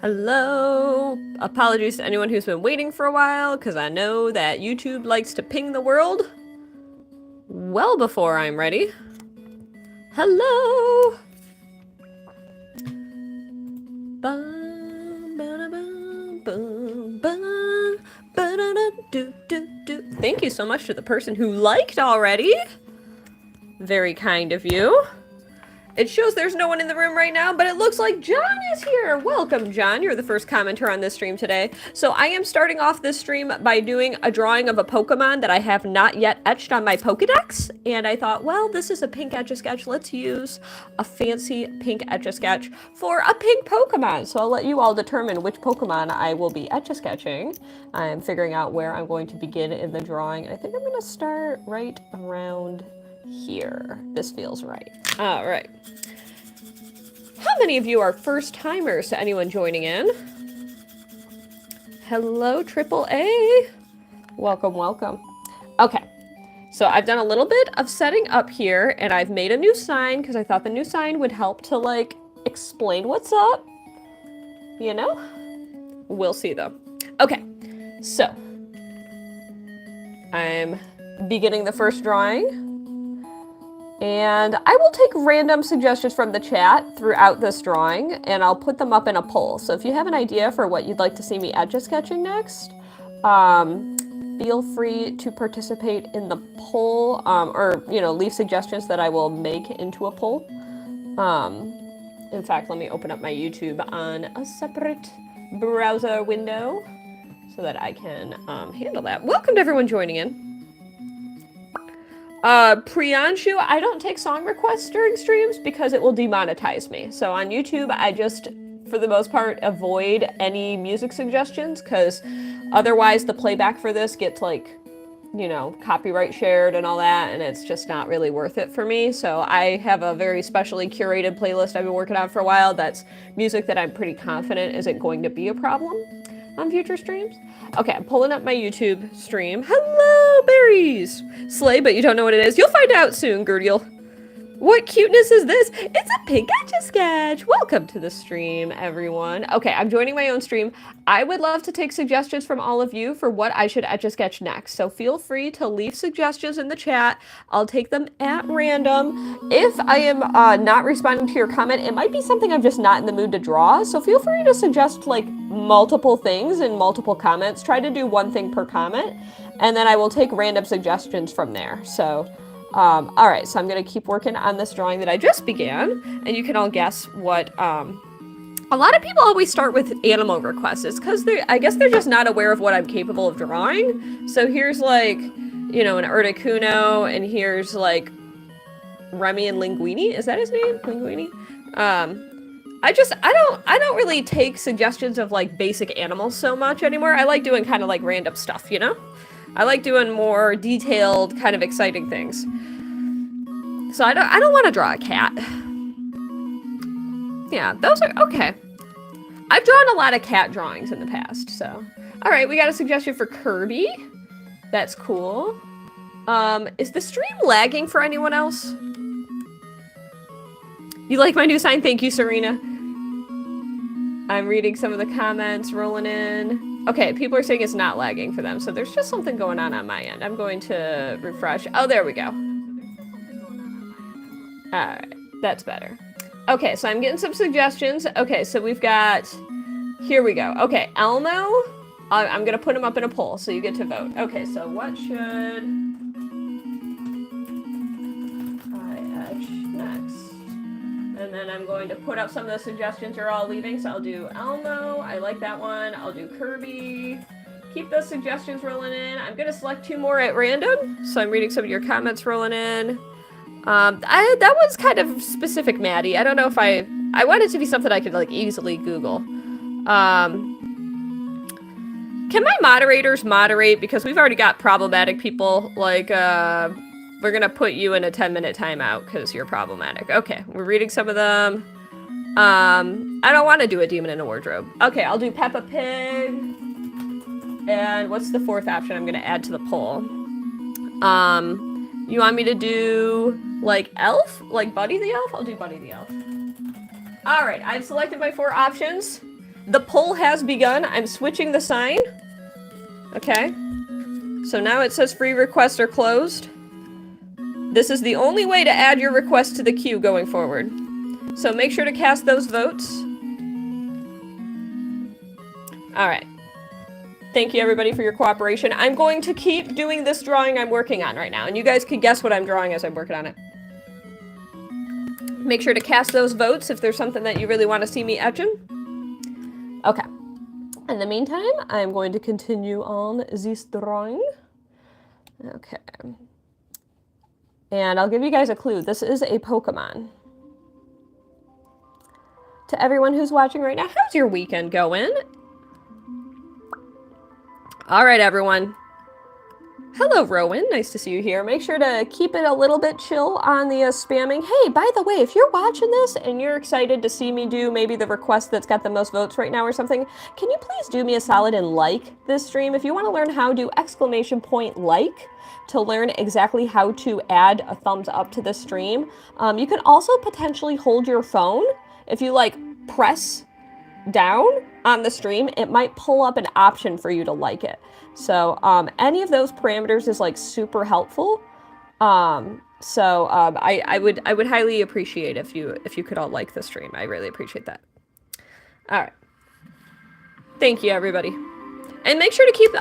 Hello. Apologies to anyone who's been waiting for a while, because I know that YouTube likes to ping the world well before I'm ready. Hello. Thank you so much to the person who liked already. Very kind of you. It shows there's no one in the room right now, but it looks like John is here. Welcome, John. You're the first commenter on this stream today. So I am starting off this stream by doing a drawing of a Pokemon that I have not yet etched on my Pokedex. And I thought, well, this is a pink Etch A Sketch. Let's use a fancy pink Etch A Sketch for a pink Pokemon. So I'll let you all determine which Pokemon I will be Etch A Sketching. I'm figuring out where I'm going to begin in the drawing. And I think I'm going to start right around here. This feels right. All right. How many of you are first timers to anyone joining in? Hello, Triple A. Welcome, welcome. Okay. So I've done a little bit of setting up here, and I've made a new sign because I thought the new sign would help to like explain what's up. You know? We'll see though. Okay. So I'm beginning the first drawing. And I will take random suggestions from the chat throughout this drawing, and I'll put them up in a poll. So if you have an idea for what you'd like to see me Etch A Sketching next, feel free to participate in the poll, or, you know, leave suggestions that I will make into a poll. In fact, let me open up my YouTube on a separate browser window so that I can handle that. Welcome to everyone joining in. Priyanshu, I don't take song requests during streams because it will demonetize me. So on YouTube, I just, for the most part, avoid any music suggestions because otherwise the playback for this gets like, you know, copyright shared and all that, and it's just not really worth it for me. So I have a very specially curated playlist I've been working on for a while that's music that I'm pretty confident isn't going to be a problem on future streams. Okay, I'm pulling up my YouTube stream. Hello, berries! Slay, but you don't know what it is. You'll find out soon, Gerdiel. What cuteness is this? It's a pink Etch A Sketch. Welcome to the stream, everyone. Okay, I'm joining my own stream. I would love to take suggestions from all of you for what I should Etch A Sketch next. So feel free to leave suggestions in the chat. I'll take them at random. If I am not responding to your comment, it might be something I'm just not in the mood to draw. So feel free to suggest like multiple things in multiple comments. Try to do one thing per comment, and then I will take random suggestions from there. So. All right, so I'm going to keep working on this drawing that I just began, and you can all guess what, a lot of people always start with animal requests. It's because I guess they're just not aware of what I'm capable of drawing. So here's like, you know, an Articuno, and here's like Remy and Linguini. Is that his name? Linguini? I don't really take suggestions of like basic animals so much anymore. I like doing kind of like random stuff, you know? I like doing more detailed, kind of exciting things. So I don't want to draw a cat. Yeah, those are okay. I've drawn a lot of cat drawings in the past, so. All right, we got a suggestion for Kirby. That's cool. Is the stream lagging for anyone else? You like my new sign? Thank you, Serena. I'm reading some of the comments rolling in. Okay, people are saying it's not lagging for them, so there's just something going on my end. I'm going to refresh. Oh, there we go. All right, that's better. Okay, so I'm getting some suggestions. Okay, so we've got, here we go. Okay, Elmo, I'm gonna put him up in a poll, so you get to vote. Okay, so what should I etch next? And then I'm going to put up some of the suggestions you're all leaving. So I'll do Elmo. I like that one. I'll do Kirby. Keep those suggestions rolling in. I'm going to select 2 more at random. So I'm reading some of your comments rolling in. That one's kind of specific, Maddie. I don't know if I want it to be something I could like easily Google. Can my moderators moderate? Because we've already got problematic people. Like, we're gonna put you in a 10-minute timeout because you're problematic. Okay, we're reading some of them. I don't want to do a demon in a wardrobe. Okay, I'll do Peppa Pig. And what's the 4th option I'm gonna add to the poll? You want me to do like Elf? Like Buddy the Elf? I'll do Buddy the Elf. All right, I've selected my 4 options. The poll has begun. I'm switching the sign. Okay. So now it says free requests are closed. This is the only way to add your request to the queue going forward. So make sure to cast those votes. All right. Thank you, everybody, for your cooperation. I'm going to keep doing this drawing I'm working on right now, and you guys can guess what I'm drawing as I'm working on it. Make sure to cast those votes if there's something that you really want to see me etching. Okay. In the meantime, I'm going to continue on this drawing. Okay. And I'll give you guys a clue. This is a Pokemon. To everyone who's watching right now, how's your weekend going? All right, everyone. Hello, Rowan. Nice to see you here. Make sure to keep it a little bit chill on the spamming. Hey, by the way, if you're watching this and you're excited to see me do maybe the request that's got the most votes right now or something, can you please do me a solid and like this stream? If you want to learn how to !like to learn exactly how to add a thumbs up to the stream, you can also potentially hold your phone. If you like press down on the stream, it might pull up an option for you to like it. So any of those parameters is like super helpful. I would highly appreciate if you could all like the stream. I really appreciate that. All right. Thank you, everybody. And make sure to keep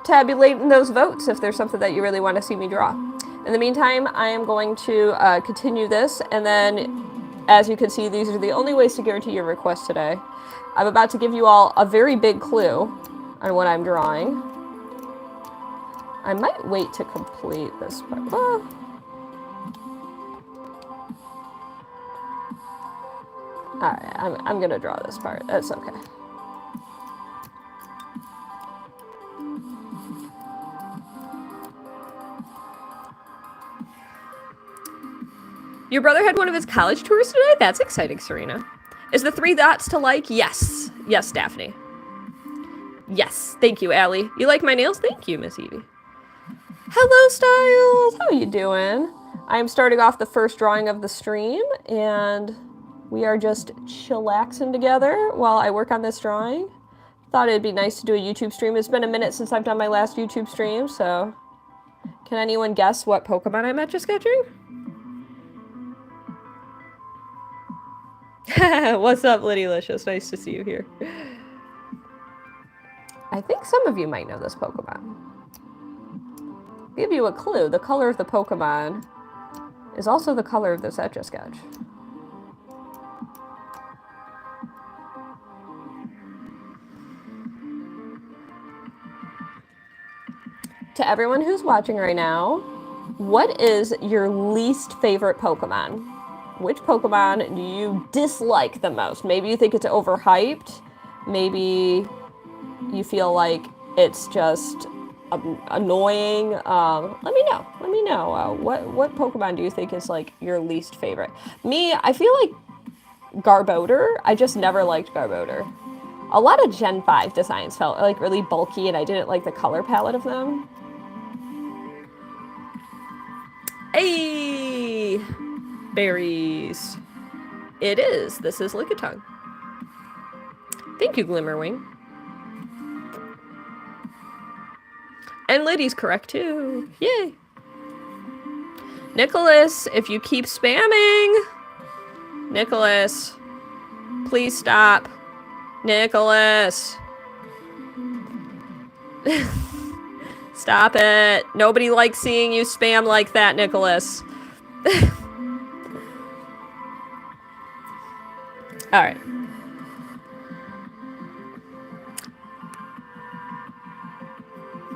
tabulating those votes if there's something that you really want to see me draw. In the meantime, I am going to continue this, and then as you can see, these are the only ways to guarantee your request today. I'm about to give you all a very big clue on what I'm drawing. I might wait to complete this part. Oh. Alright, I'm gonna draw this part. That's okay. Your brother had one of his college tours today? That's exciting, Serena. Is the 3 dots to like? Yes. Yes, Daphne. Yes. Thank you, Allie. You like my nails? Thank you, Miss Evie. Hello, Styles. How are you doing? I'm starting off the first drawing of the stream, and we are just chillaxing together while I work on this drawing. Thought it'd be nice to do a YouTube stream. It's been a minute since I've done my last YouTube stream, so... Can anyone guess what Pokemon I'm Etch A Sketching? What's up, Liddy-licious? Nice to see you here. I think some of you might know this Pokemon. Give you a clue. The color of the Pokemon is also the color of this Etch A Sketch. To everyone who's watching right now, what is your least favorite Pokemon? Which Pokemon do you dislike the most? Maybe you think it's overhyped. Maybe you feel like it's just annoying. Let me know. Let me know. What Pokemon do you think is like your least favorite? Me, I feel like Garbodor. I just never liked Garbodor. A lot of Gen 5 designs felt like really bulky, and I didn't like the color palette of them. Hey! Berries. It is. This is Lickitung. Thank you, Glimmerwing. And Liddy's correct too. Yay. Nicholas, if you keep spamming. Nicholas, please stop. Nicholas. Stop it. Nobody likes seeing you spam like that, Nicholas. All right.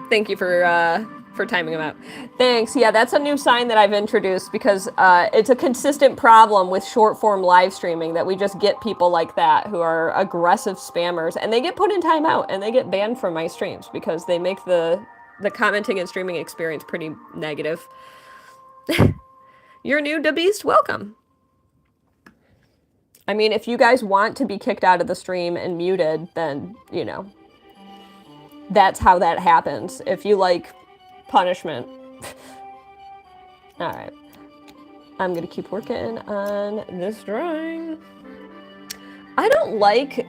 Thank you for timing them out. Thanks. Yeah, that's a new sign that I've introduced because it's a consistent problem with short form live streaming that we just get people like that who are aggressive spammers, and they get put in timeout and they get banned from my streams because they make the commenting and streaming experience pretty negative. You're new to Beast, welcome. I mean, if you guys want to be kicked out of the stream and muted, then, you know, that's how that happens. If you like punishment. All right. I'm going to keep working on this drawing. I don't like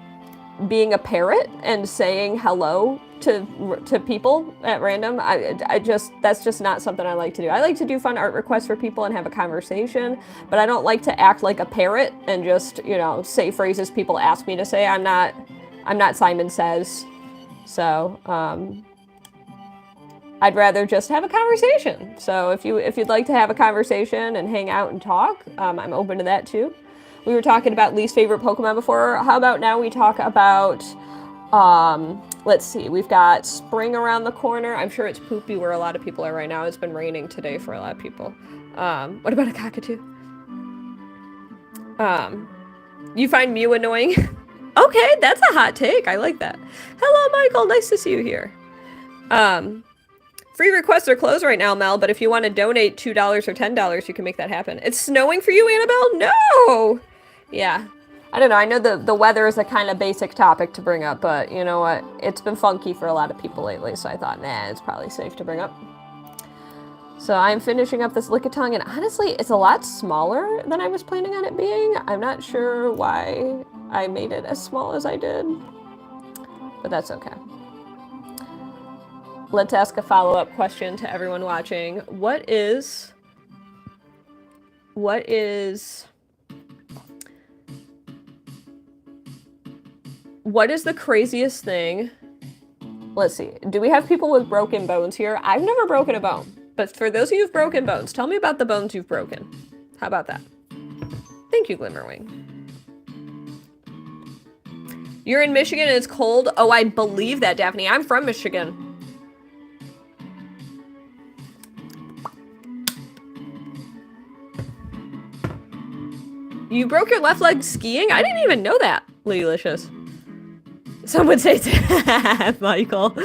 being a parrot and saying hello to people at random. That's just not something I like to do. I like to do fun art requests for people and have a conversation, but I don't like to act like a parrot and just, you know, say phrases people ask me to say. I'm not Simon Says. So, I'd rather just have a conversation. So if you'd like to have a conversation and hang out and talk, I'm open to that too. We were talking about least favorite Pokemon before. How about now we talk about, let's see, we've got spring around the corner. I'm sure it's poopy where a lot of people are right now. It's been raining today for a lot of people. What about a cockatoo? You find Mew annoying? Okay, that's a hot take. I like that. Hello, Michael. Nice to see you here. Free requests are closed right now, Mel, but if you want to donate $2 or $10, you can make that happen. It's snowing for you, Annabelle? No! Yeah. I don't know. I know the weather is a kind of basic topic to bring up, but you know what? It's been funky for a lot of people lately, so I thought, nah, it's probably safe to bring up. So I'm finishing up this Lickitung, and honestly, it's a lot smaller than I was planning on it being. I'm not sure why I made it as small as I did, but that's okay. Let's ask a follow-up question to everyone watching. What is the craziest thing? Let's see. Do we have people with broken bones here? I've never broken a bone. But for those of you who've broken bones, tell me about the bones you've broken. How about that? Thank you, Glimmerwing. You're in Michigan and it's cold? Oh, I believe that, Daphne. I'm from Michigan. You broke your left leg skiing? I didn't even know that, Lilicious. Some would say Michael.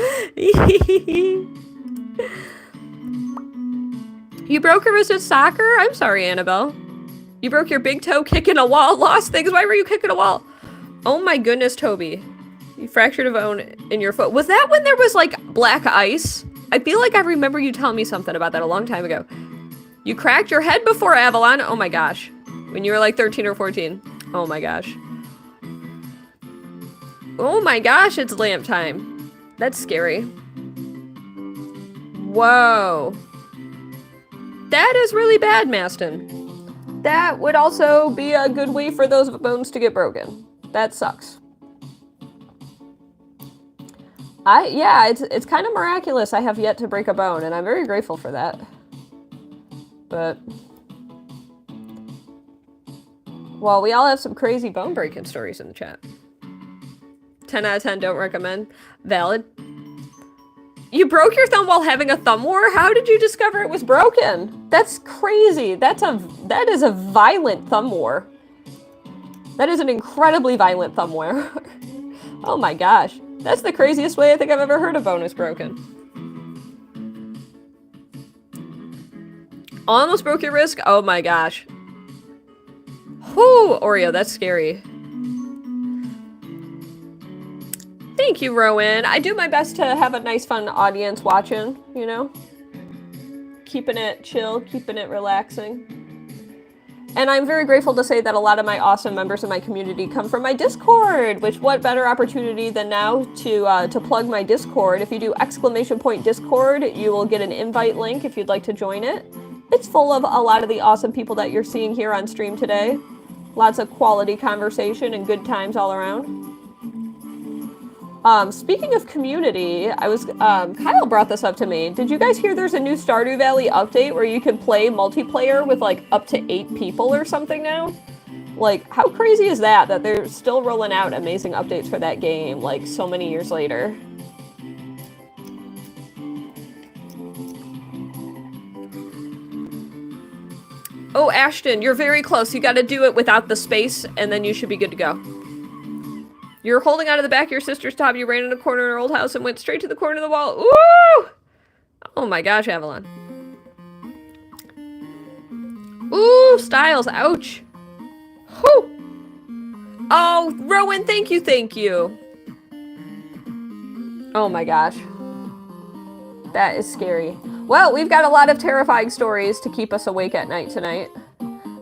You broke your wrist at soccer? I'm sorry, Annabelle. You broke your big toe kicking a wall. Lost things. Why were you kicking a wall? Oh my goodness, Toby. You fractured a bone in your foot. Was that when there was like black ice? I feel like I remember you telling me something about that a long time ago. You cracked your head before Avalon? Oh my gosh. When you were like 13 or 14. Oh my gosh. Oh my gosh, it's lamp time. That's scary. Whoa. That is really bad, Maston. That would also be a good way for those bones to get broken. That sucks. Yeah, it's kind of miraculous I have yet to break a bone, and I'm very grateful for that. But... well, we all have some crazy bone breaking stories in the chat. 10 out of 10 don't recommend. Valid. You broke your thumb while having a thumb war? How did you discover it was broken? That's crazy. That is a violent thumb war. That is an incredibly violent thumb war. Oh my gosh. That's the craziest way I think I've ever heard a bone is broken. Almost broke your wrist? Oh my gosh. Whoo, Oreo, that's scary. Thank you, Rowan. I do my best to have a nice, fun audience watching, you know? Keeping it chill, keeping it relaxing. And I'm very grateful to say that a lot of my awesome members of my community come from my Discord, which what better opportunity than now to plug my Discord. If you do !Discord, you will get an invite link if you'd like to join it. It's full of a lot of the awesome people that you're seeing here on stream today. Lots of quality conversation and good times all around. Speaking of community, Kyle brought this up to me. Did you guys hear there's a new Stardew Valley update where you can play multiplayer with like up to 8 people or something now? Like, how crazy is that they're still rolling out amazing updates for that game like so many years later? Oh, Ashton, you're very close. You gotta do it without the space, and then you should be good to go. You're holding out of the back of your sister's top. You ran in a corner in her old house and went straight to the corner of the wall. Ooh! Oh my gosh, Avalon. Ooh, Styles, ouch. Whew. Oh, Rowan, thank you, thank you. Oh my gosh. That is scary. Well, we've got a lot of terrifying stories to keep us awake at night tonight.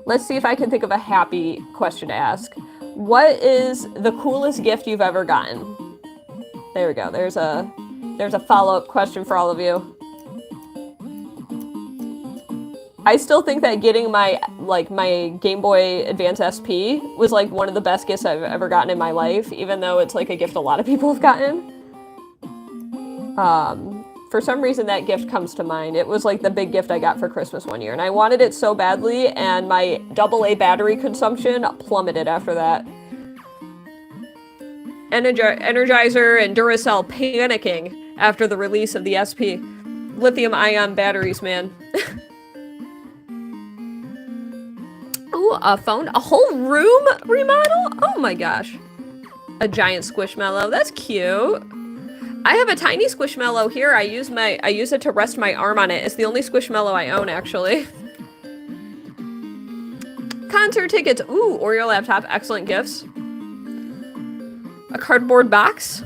Let's see if I can think of a happy question to ask. What is the coolest gift you've ever gotten? There we go. There's a follow-up question for all of you. I still think that getting my Game Boy Advance SP was like one of the best gifts I've ever gotten in my life, even though it's like a gift a lot of people have gotten. For some reason that gift comes to mind. It was like the big gift I got for Christmas one year, and I wanted it so badly, and my AA battery consumption plummeted after that. Energizer and Duracell panicking after the release of the SP. Lithium-ion batteries, man. Ooh, a phone? A whole room remodel? Oh my gosh. A giant Squishmallow. That's cute. I have a tiny Squishmallow here. I use it to rest my arm on it. It's the only Squishmallow I own, actually. Concert tickets. Ooh, Oreo laptop. Excellent gifts. A cardboard box.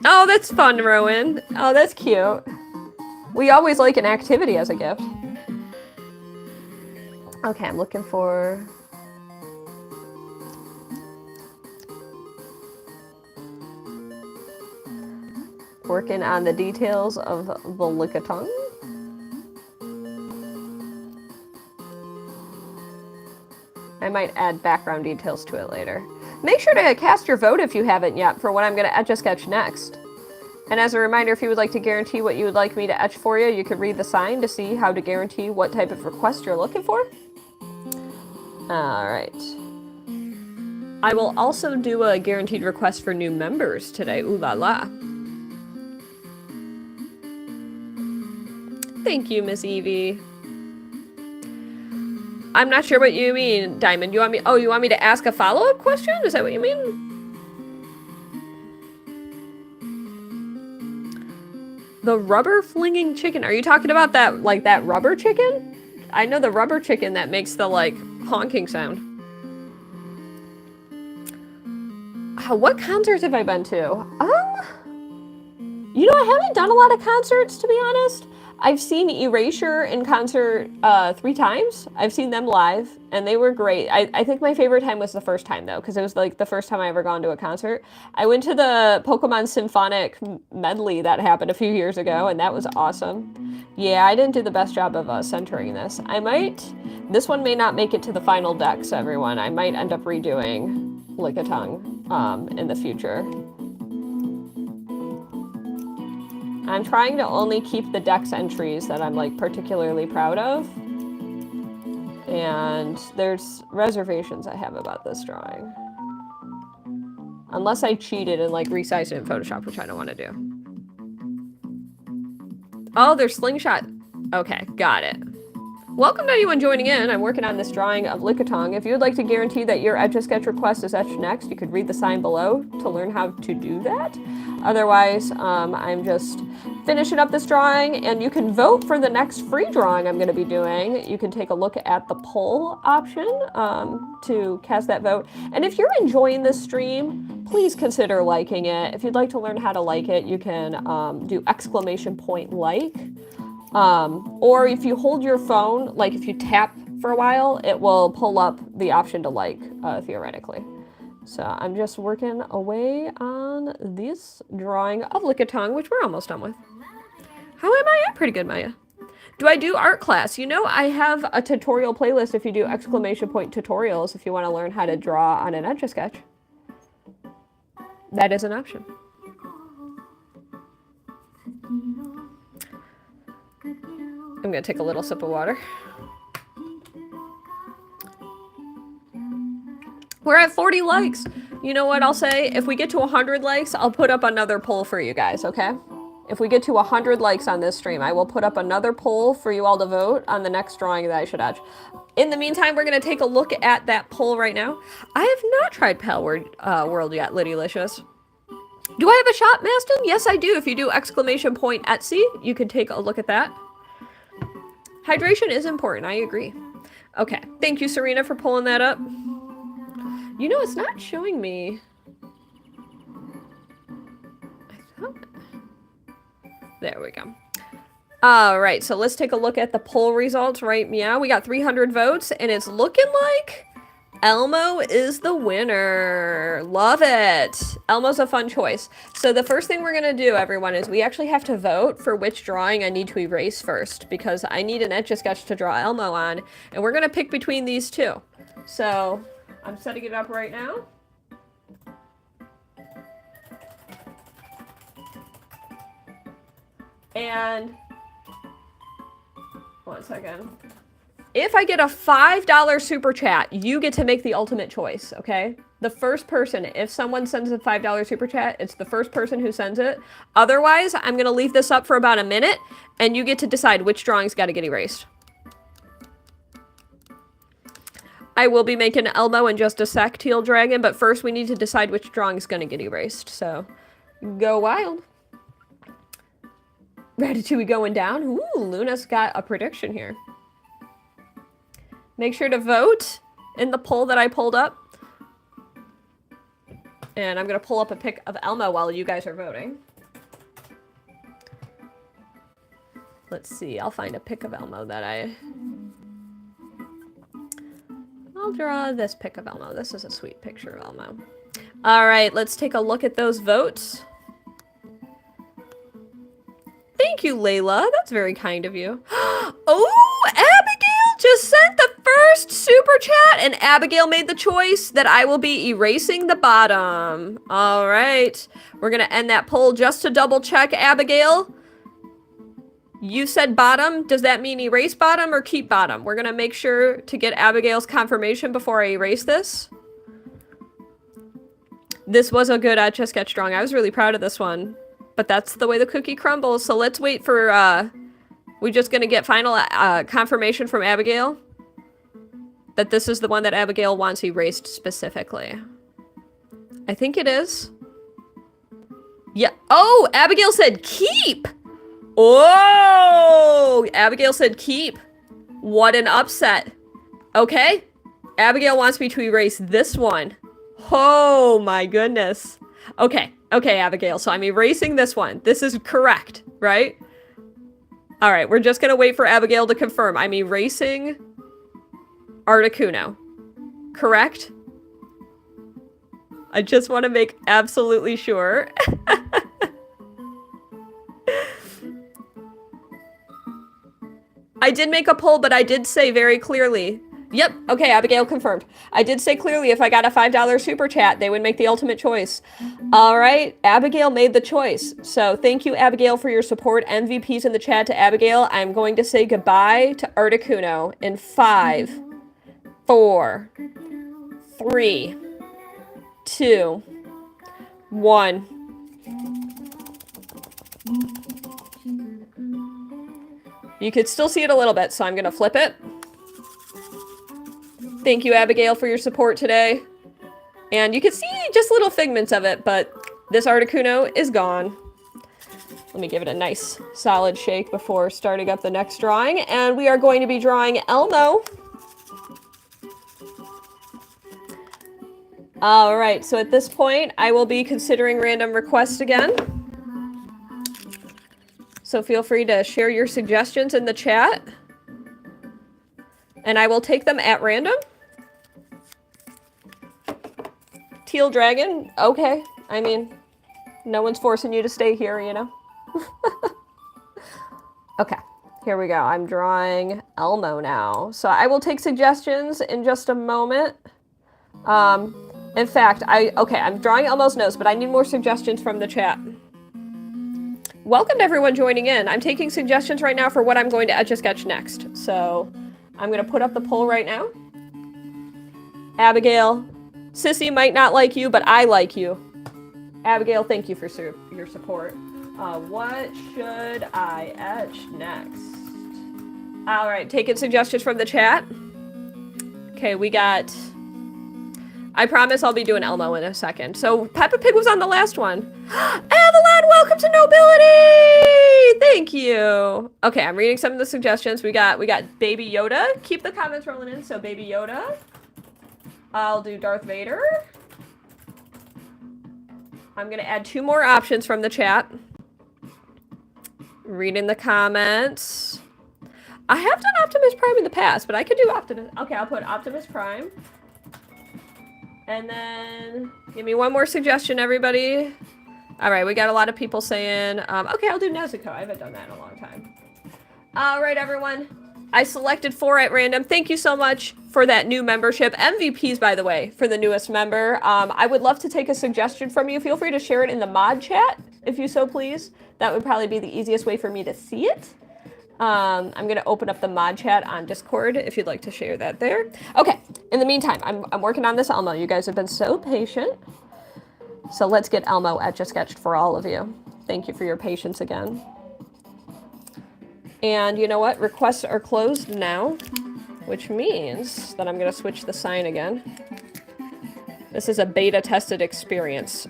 Oh, that's fun, Rowan. Oh, that's cute. We always like an activity as a gift. Okay, I'm looking for... Working on the details of the Lickitung. I might add background details to it later. Make sure to cast your vote if you haven't yet for what I'm going to Etch A Sketch next. And as a reminder, if you would like to guarantee what you would like me to etch for you, you could read the sign to see how to guarantee what type of request you're looking for. Alright. I will also do a guaranteed request for new members today. Ooh la la. Thank you, Miss Evie. I'm not sure what you mean, Diamond. You want me to ask a follow-up question? Is that what you mean? The rubber flinging chicken. Are you talking about that, like that rubber chicken? I know the rubber chicken that makes the, like, honking sound. What concerts have I been to? You know, I haven't done a lot of concerts, to be honest. I've seen Erasure in concert 3 times. I've seen them live, and they were great. I think my favorite time was the first time, though, because it was like the first time I ever gone to a concert. I went to the Pokemon Symphonic medley that happened a few years ago, and that was awesome. Yeah, I didn't do the best job of centering this. This one may not make it to the final decks, everyone. I might end up redoing Lickitung in the future. I'm trying to only keep the dex entries that I'm like particularly proud of. And there's reservations I have about this drawing. Unless I cheated and like resized it in Photoshop, which I don't want to do. Oh, there's slingshot. Okay, got it. Welcome to anyone joining in. I'm working on this drawing of Lickitung. If you would like to guarantee that your Etch A Sketch request is etched next, you could read the sign below to learn how to do that. Otherwise, I'm just finishing up this drawing, and you can vote for the next free drawing I'm going to be doing. You can take a look at the poll option to cast that vote. And if you're enjoying this stream, please consider liking it. If you'd like to learn how to like it, you can do !like. Or if you hold your phone, like if you tap for a while, it will pull up the option to like, theoretically. So I'm just working away on this drawing of Lickitung, which we're almost done with. How am I? I'm pretty good, Maya. Do I do art class? You know, I have a tutorial playlist if you do ! tutorials if you want to learn how to draw on an Etch A Sketch. That is an option. I'm gonna take a little sip of water. We're at 40 likes. You know what I'll say? If we get to 100 likes, I'll put up another poll for you guys, okay? If we get to 100 likes on this stream, I will put up another poll for you all to vote on the next drawing that I should etch. In the meantime, we're gonna take a look at that poll right now. I have not tried Pal World yet, Liddy-licious. Do I have a shop, Maston? Yes, I do. If you do ! Etsy, you can take a look at that. Hydration is important, I agree. Okay, thank you, Serena, for pulling that up. You know, it's not showing me. I thought... There we go. All right, so let's take a look at the poll results right now. We got 300 votes, and it's looking like Elmo is the winner. Love it. Elmo's a fun choice. So the first thing we're going to do, everyone, is we actually have to vote for which drawing I need to erase first, because I need an Etch A Sketch to draw Elmo on, and we're going to pick between these two. So I'm setting it up right now. And 1 second. If I get a $5 super chat, you get to make the ultimate choice, okay? The first person, if someone sends a $5 super chat, it's the first person who sends it. Otherwise, I'm going to leave this up for about a minute, and you get to decide which drawings got to get erased. I will be making Elmo in just a sec, Teal Dragon, but first we need to decide which drawing is going to get erased, so go wild. Ratatouille going down? Ooh, Luna's got a prediction here. Make sure to vote in the poll that I pulled up. And I'm going to pull up a pic of Elmo while you guys are voting. Let's see. I'll find a pic of Elmo that I'll draw this pic of Elmo. This is a sweet picture of Elmo. All right, let's take a look at those votes. Thank you, Layla. That's very kind of you. Oh, Abigail just sent the first super chat, and Abigail made the choice that I will be erasing the bottom. All right. We're going to end that poll just to double check, Abigail. You said bottom. Does that mean erase bottom or keep bottom? We're going to make sure to get Abigail's confirmation before I erase this. This was a good Etch A Sketch drawing. I was really proud of this one. But that's the way the cookie crumbles. So let's wait for, we're just going to get final confirmation from Abigail that this is the one that Abigail wants erased specifically. I think it is. Yeah. Oh, Abigail said keep. Oh, Abigail said keep. What an upset. Okay. Abigail wants me to erase this one. Oh my goodness. Okay. Okay, Abigail, so I'm erasing this one. This is correct, right? All right, we're just going to wait for Abigail to confirm. I'm erasing Articuno. Correct? I just want to make absolutely sure. I did make a poll, but I did say very clearly. Yep, okay, Abigail confirmed. I did say clearly if I got a $5 super chat, they would make the ultimate choice. All right, Abigail made the choice. So thank you, Abigail, for your support. MVPs in the chat to Abigail. I'm going to say goodbye to Articuno in 5, 4, 3, 2, 1. You could still see it a little bit, so I'm going to flip it. Thank you, Abigail, for your support today. And you can see just little figments of it, but this Articuno is gone. Let me give it a nice solid shake before starting up the next drawing. And we are going to be drawing Elmo. All right, so at this point, I will be considering random requests again. So feel free to share your suggestions in the chat. And I will take them at random. Teal Dragon, okay. I mean, no one's forcing you to stay here, you know? Okay, here we go. I'm drawing Elmo now. So I will take suggestions in just a moment. In fact, I'm drawing Elmo's nose, but I need more suggestions from the chat. Welcome to everyone joining in. I'm taking suggestions right now for what I'm going to Etch A Sketch next. So I'm going to put up the poll right now. Abigail, Sissy might not like you, but I like you. Abigail, thank you for your support. What should I etch next? All right, taking suggestions from the chat. Okay, we got... I promise I'll be doing Elmo in a second. So Peppa Pig was on the last one. Evelyn, welcome to Nobility! Thank you. Okay, I'm reading some of the suggestions. We got Baby Yoda. Keep the comments rolling in. So Baby Yoda. I'll do Darth Vader. I'm gonna add 2 more options from the chat. Reading the comments. I have done Optimus Prime in the past, but I could do Optimus. Okay, I'll put Optimus Prime. And then give me one more suggestion, everybody. All right, we got a lot of people saying, okay, I'll do Nezuko. I haven't done that in a long time. All right, everyone. I selected 4 at random. Thank you so much for that new membership. MVPs, by the way, for the newest member. I would love to take a suggestion from you. Feel free to share it in the mod chat, if you so please. That would probably be the easiest way for me to see it. I'm going to open up the mod chat on Discord if you'd like to share that there. Okay, in the meantime, I'm working on this Elmo. You guys have been so patient. So let's get Elmo Etch A Sketched for all of you. Thank you for your patience again. And you know what? Requests are closed now, which means that I'm going to switch the sign again. This is a beta tested experience.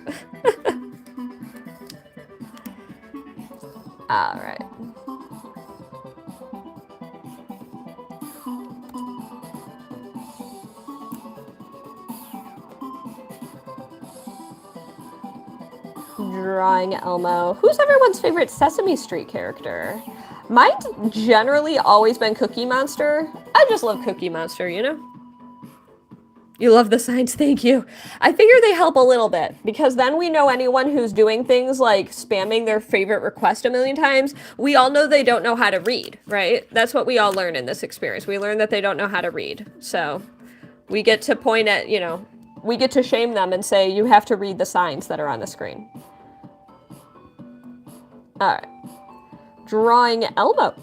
All right. Drawing Elmo. Who's everyone's favorite Sesame Street character? Mine's generally always been Cookie Monster. I just love Cookie Monster, you know? You love the signs, thank you. I figure they help a little bit, because then we know anyone who's doing things like spamming their favorite request a million times, we all know they don't know how to read, right? That's what we all learn in this experience. We learn that they don't know how to read. So we get to point at, you know, we get to shame them and say, you have to read the signs that are on the screen. All right. Drawing Elmo.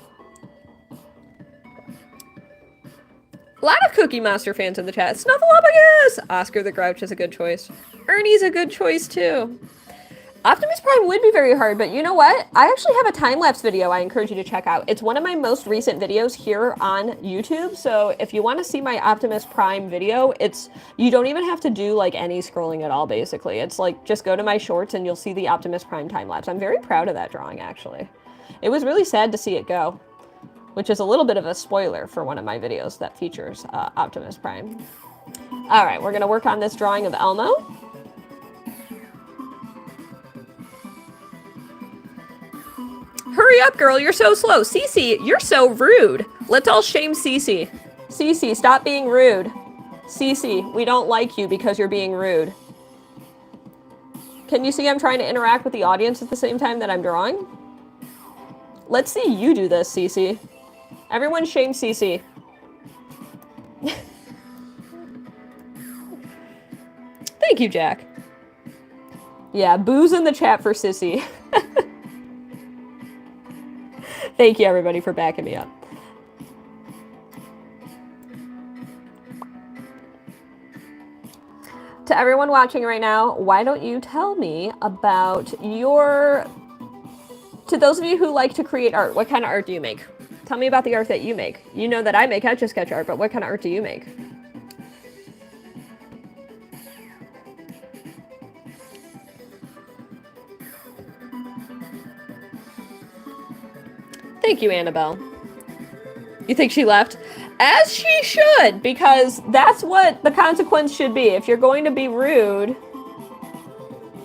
A lot of Cookie Monster fans in the chat. Snuffleupagus! Oscar the Grouch is a good choice. Ernie's a good choice, too. Optimus Prime would be very hard, but you know what? I actually have a time-lapse video I encourage you to check out. It's one of my most recent videos here on YouTube, so if you want to see my Optimus Prime video, you don't even have to do, like, any scrolling at all, basically. It's like, just go to my shorts and you'll see the Optimus Prime time-lapse. I'm very proud of that drawing, actually. It was really sad to see it go, which is a little bit of a spoiler for one of my videos that features Optimus Prime. All right, we're going to work on this drawing of Elmo. Hurry up, girl, you're so slow. Cece, you're so rude. Let's all shame Cece. Cece, stop being rude. Cece, we don't like you because you're being rude. Can you see I'm trying to interact with the audience at the same time that I'm drawing? Let's see you do this, Cece. Everyone shame Cece. Thank you, Jack. Yeah, booze in the chat for Sissy. Thank you, everybody, for backing me up. To everyone watching right now, why don't you tell me about your... To those of you who like to create art, what kind of art do you make? Tell me about the art that you make. You know that I make Etch A Sketch art, but what kind of art do you make? Thank you, Annabelle. You think she left? As she should, because that's what the consequence should be. If you're going to be rude,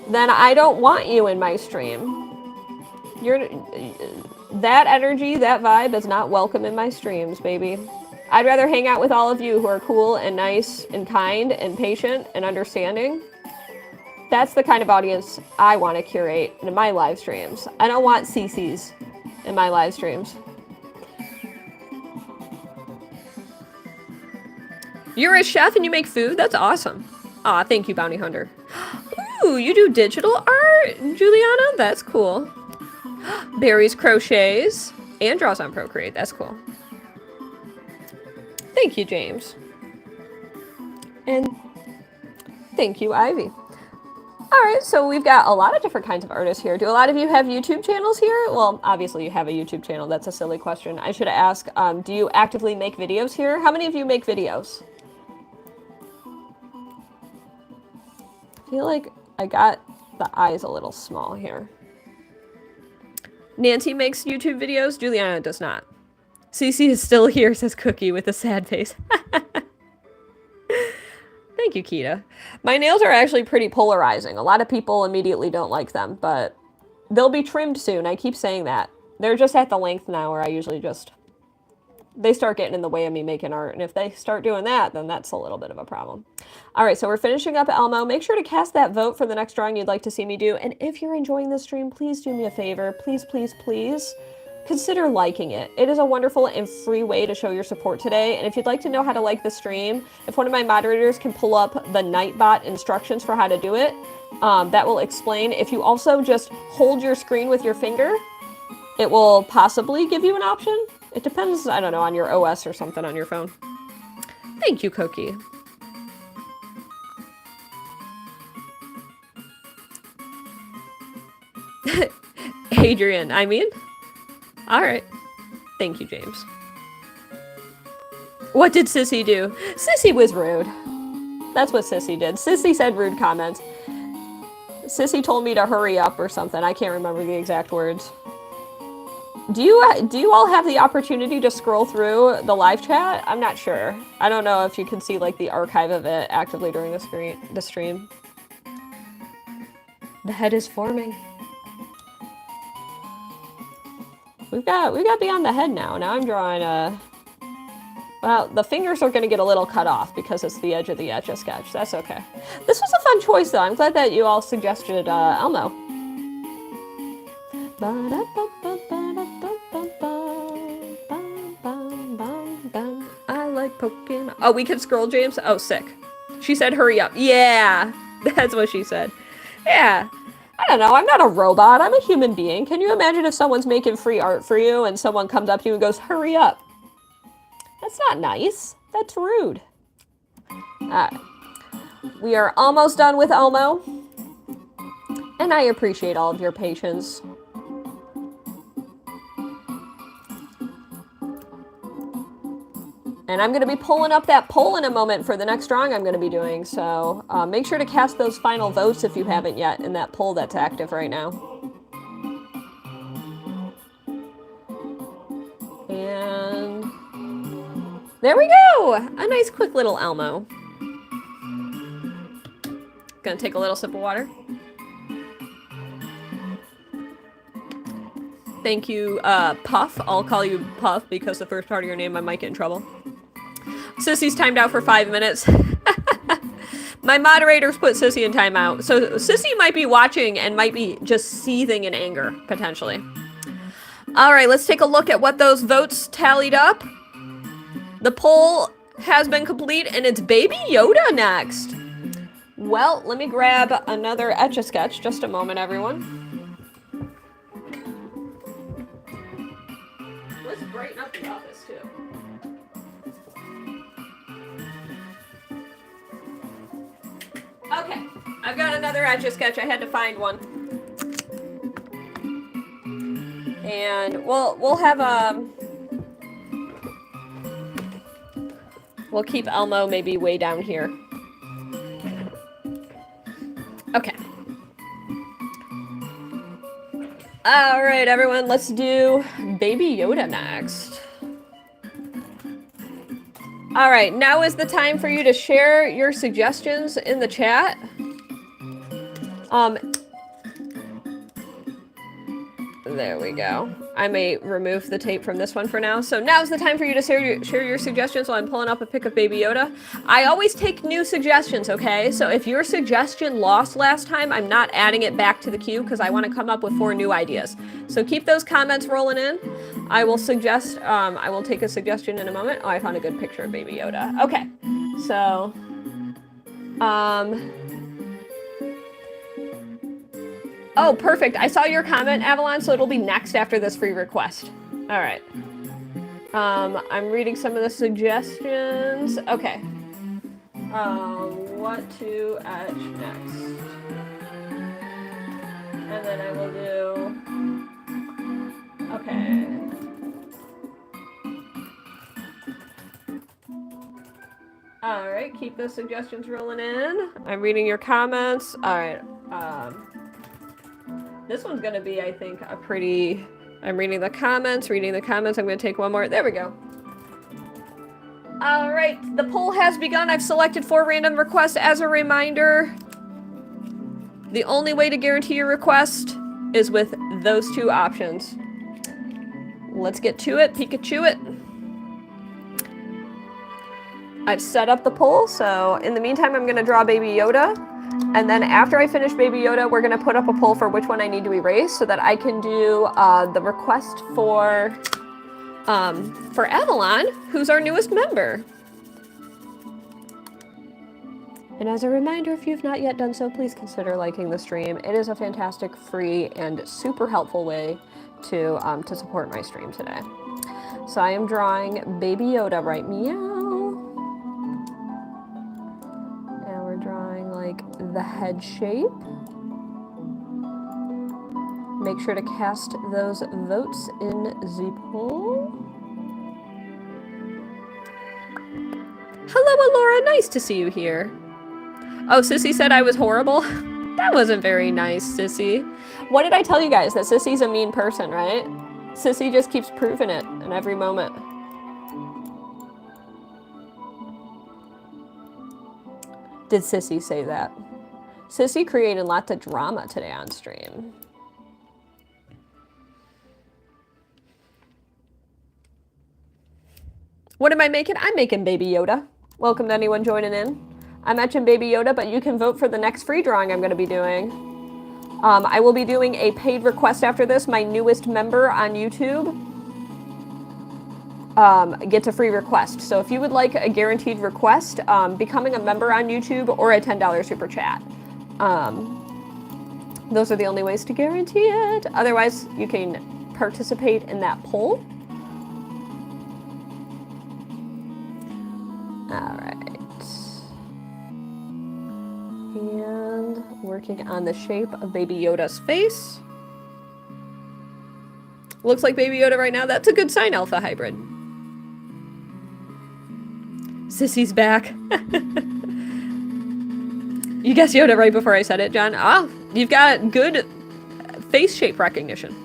then I don't want you in my stream. That energy, that vibe is not welcome in my streams, baby. I'd rather hang out with all of you who are cool and nice and kind and patient and understanding. That's the kind of audience I want to curate in my live streams. I don't want CCs in my live streams. You're a chef and you make food? That's awesome. Aw, thank you, Bounty Hunter. Ooh, you do digital art, Juliana? That's cool. Barry's crochets and draws on Procreate. That's cool. Thank you, James. And thank you, Ivy. All right, so we've got a lot of different kinds of artists here. Do a lot of you have YouTube channels here? Well, obviously you have a YouTube channel. That's a silly question. I should ask, do you actively make videos here? How many of you make videos? I feel like I got the eyes a little small here. Nancy makes YouTube videos. Juliana does not. Cece is still here, says Cookie with a sad face. Thank you, Kita. My nails are actually pretty polarizing. A lot of people immediately don't like them, but they'll be trimmed soon. I keep saying that. They're just at the length now where I usually just they start getting in the way of me making art. And if they start doing that, then that's a little bit of a problem. All right, so we're finishing up Elmo. Make sure to cast that vote for the next drawing you'd like to see me do. And if you're enjoying this stream, please do me a favor. Please, please, please consider liking it. It is a wonderful and free way to show your support today. And if you'd like to know how to like the stream, if one of my moderators can pull up the Nightbot instructions for how to do it, that will explain. If you also just hold your screen with your finger, it will possibly give you an option. It depends, I don't know, on your OS or something on your phone. Thank you, Cookie. Adrian, I mean? All right. Thank you, James. What did Sissy do? Sissy was rude. That's what Sissy did. Sissy said rude comments. Sissy told me to hurry up or something. I can't remember the exact words. Do you all have the opportunity to scroll through the live chat? I'm not sure. I don't know if you can see like the archive of it actively during the stream. The head is forming. We got beyond the head now. Now I'm drawing a... Well, the fingers are going to get a little cut off because it's the edge of the Etch A Sketch. That's okay. This was a fun choice, though. I'm glad that you all suggested Elmo. I like Pokemon. Oh, we can scroll, James? Oh, sick. She said hurry up. Yeah, that's what she said. Yeah. I don't know, I'm not a robot, I'm a human being. Can you imagine if someone's making free art for you and someone comes up to you and goes, hurry up? That's not nice. That's rude. We are almost done with Elmo. And I appreciate all of your patience. And I'm going to be pulling up that poll in a moment for the next drawing I'm going to be doing. So make sure to cast those final votes if you haven't yet in that poll that's active right now. And there we go. A nice quick little Elmo. Gonna take a little sip of water. Thank you, Puff. I'll call you Puff because the first part of your name I might get in trouble. Sissy's timed out for 5 minutes. My moderators put Sissy in timeout. So Sissy might be watching and might be just seething in anger, potentially. All right, let's take a look at what those votes tallied up. The poll has been complete and it's Baby Yoda next. Well, let me grab another Etch A Sketch. Just a moment, everyone. Let's brighten up the office, too. Okay, I've got another Etch A Sketch. I had to find one. And we'll have we'll keep Elmo maybe way down here. Okay. All right, everyone, let's do Baby Yoda next. All right, now is the time for you to share your suggestions in the chat. There we go. I may remove the tape from this one for now. So now's the time for you to share your suggestions while I'm pulling up a pic of Baby Yoda. I always take new suggestions, okay? So if your suggestion lost last time, I'm not adding it back to the queue because I want to come up with 4 new ideas. So keep those comments rolling in. I will suggest, I will take a suggestion in a moment. Oh, I found a good picture of Baby Yoda. Okay, so, oh, perfect. I saw your comment, Avalon, so it'll be next after this free request. All right. I'm reading some of the suggestions. Okay. What to etch next? And then I will do... Okay. All right, keep those suggestions rolling in. I'm reading your comments. All right. This one's going to be, I think, a pretty... I'm reading the comments. I'm going to take one more. There we go. All right, the poll has begun. I've selected 4 random requests. As a reminder, the only way to guarantee your request is with those 2 options. Let's get to it. Pikachu it. I've set up the poll, so in the meantime, I'm gonna draw Baby Yoda. And then after I finish Baby Yoda, we're gonna put up a poll for which one I need to erase so that I can do the request for Avalon, who's our newest member. And as a reminder, if you've not yet done so, please consider liking the stream. It is a fantastic, free, and super helpful way to support my stream today. So I am drawing Baby Yoda right meow. And we're drawing like the head shape. Make sure to cast those votes in the poll. Hello, Alora, nice to see you here. Oh, Sissy said I was horrible? That wasn't very nice, Sissy. What did I tell you guys? That Sissy's a mean person, right? Sissy just keeps proving it in every moment. Did Sissy say that? Sissy created lots of drama today on stream. What am I making? I'm making Baby Yoda. Welcome to anyone joining in. I mentioned Baby Yoda, but you can vote for the next free drawing I'm going to be doing. I will be doing a paid request after this. My newest member on YouTube gets a free request. So if you would like a guaranteed request, becoming a member on YouTube or a $10 super chat. Those are the only ways to guarantee it. Otherwise, you can participate in that poll. All right. And working on the shape of Baby Yoda's face. Looks like Baby Yoda right now. That's a good sign, Alpha Hybrid. Sissy's back. You guessed Yoda right before I said it, John. Ah, you've got good face shape recognition.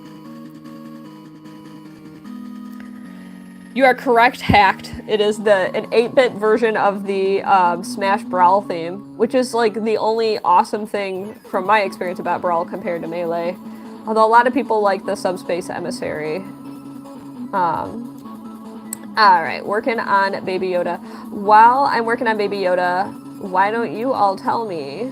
You are correct, Hacked. It is an 8-bit version of the Smash Brawl theme, which is like the only awesome thing from my experience about Brawl compared to Melee. Although a lot of people like the Subspace Emissary. Alright, working on Baby Yoda. While I'm working on Baby Yoda, why don't you all tell me,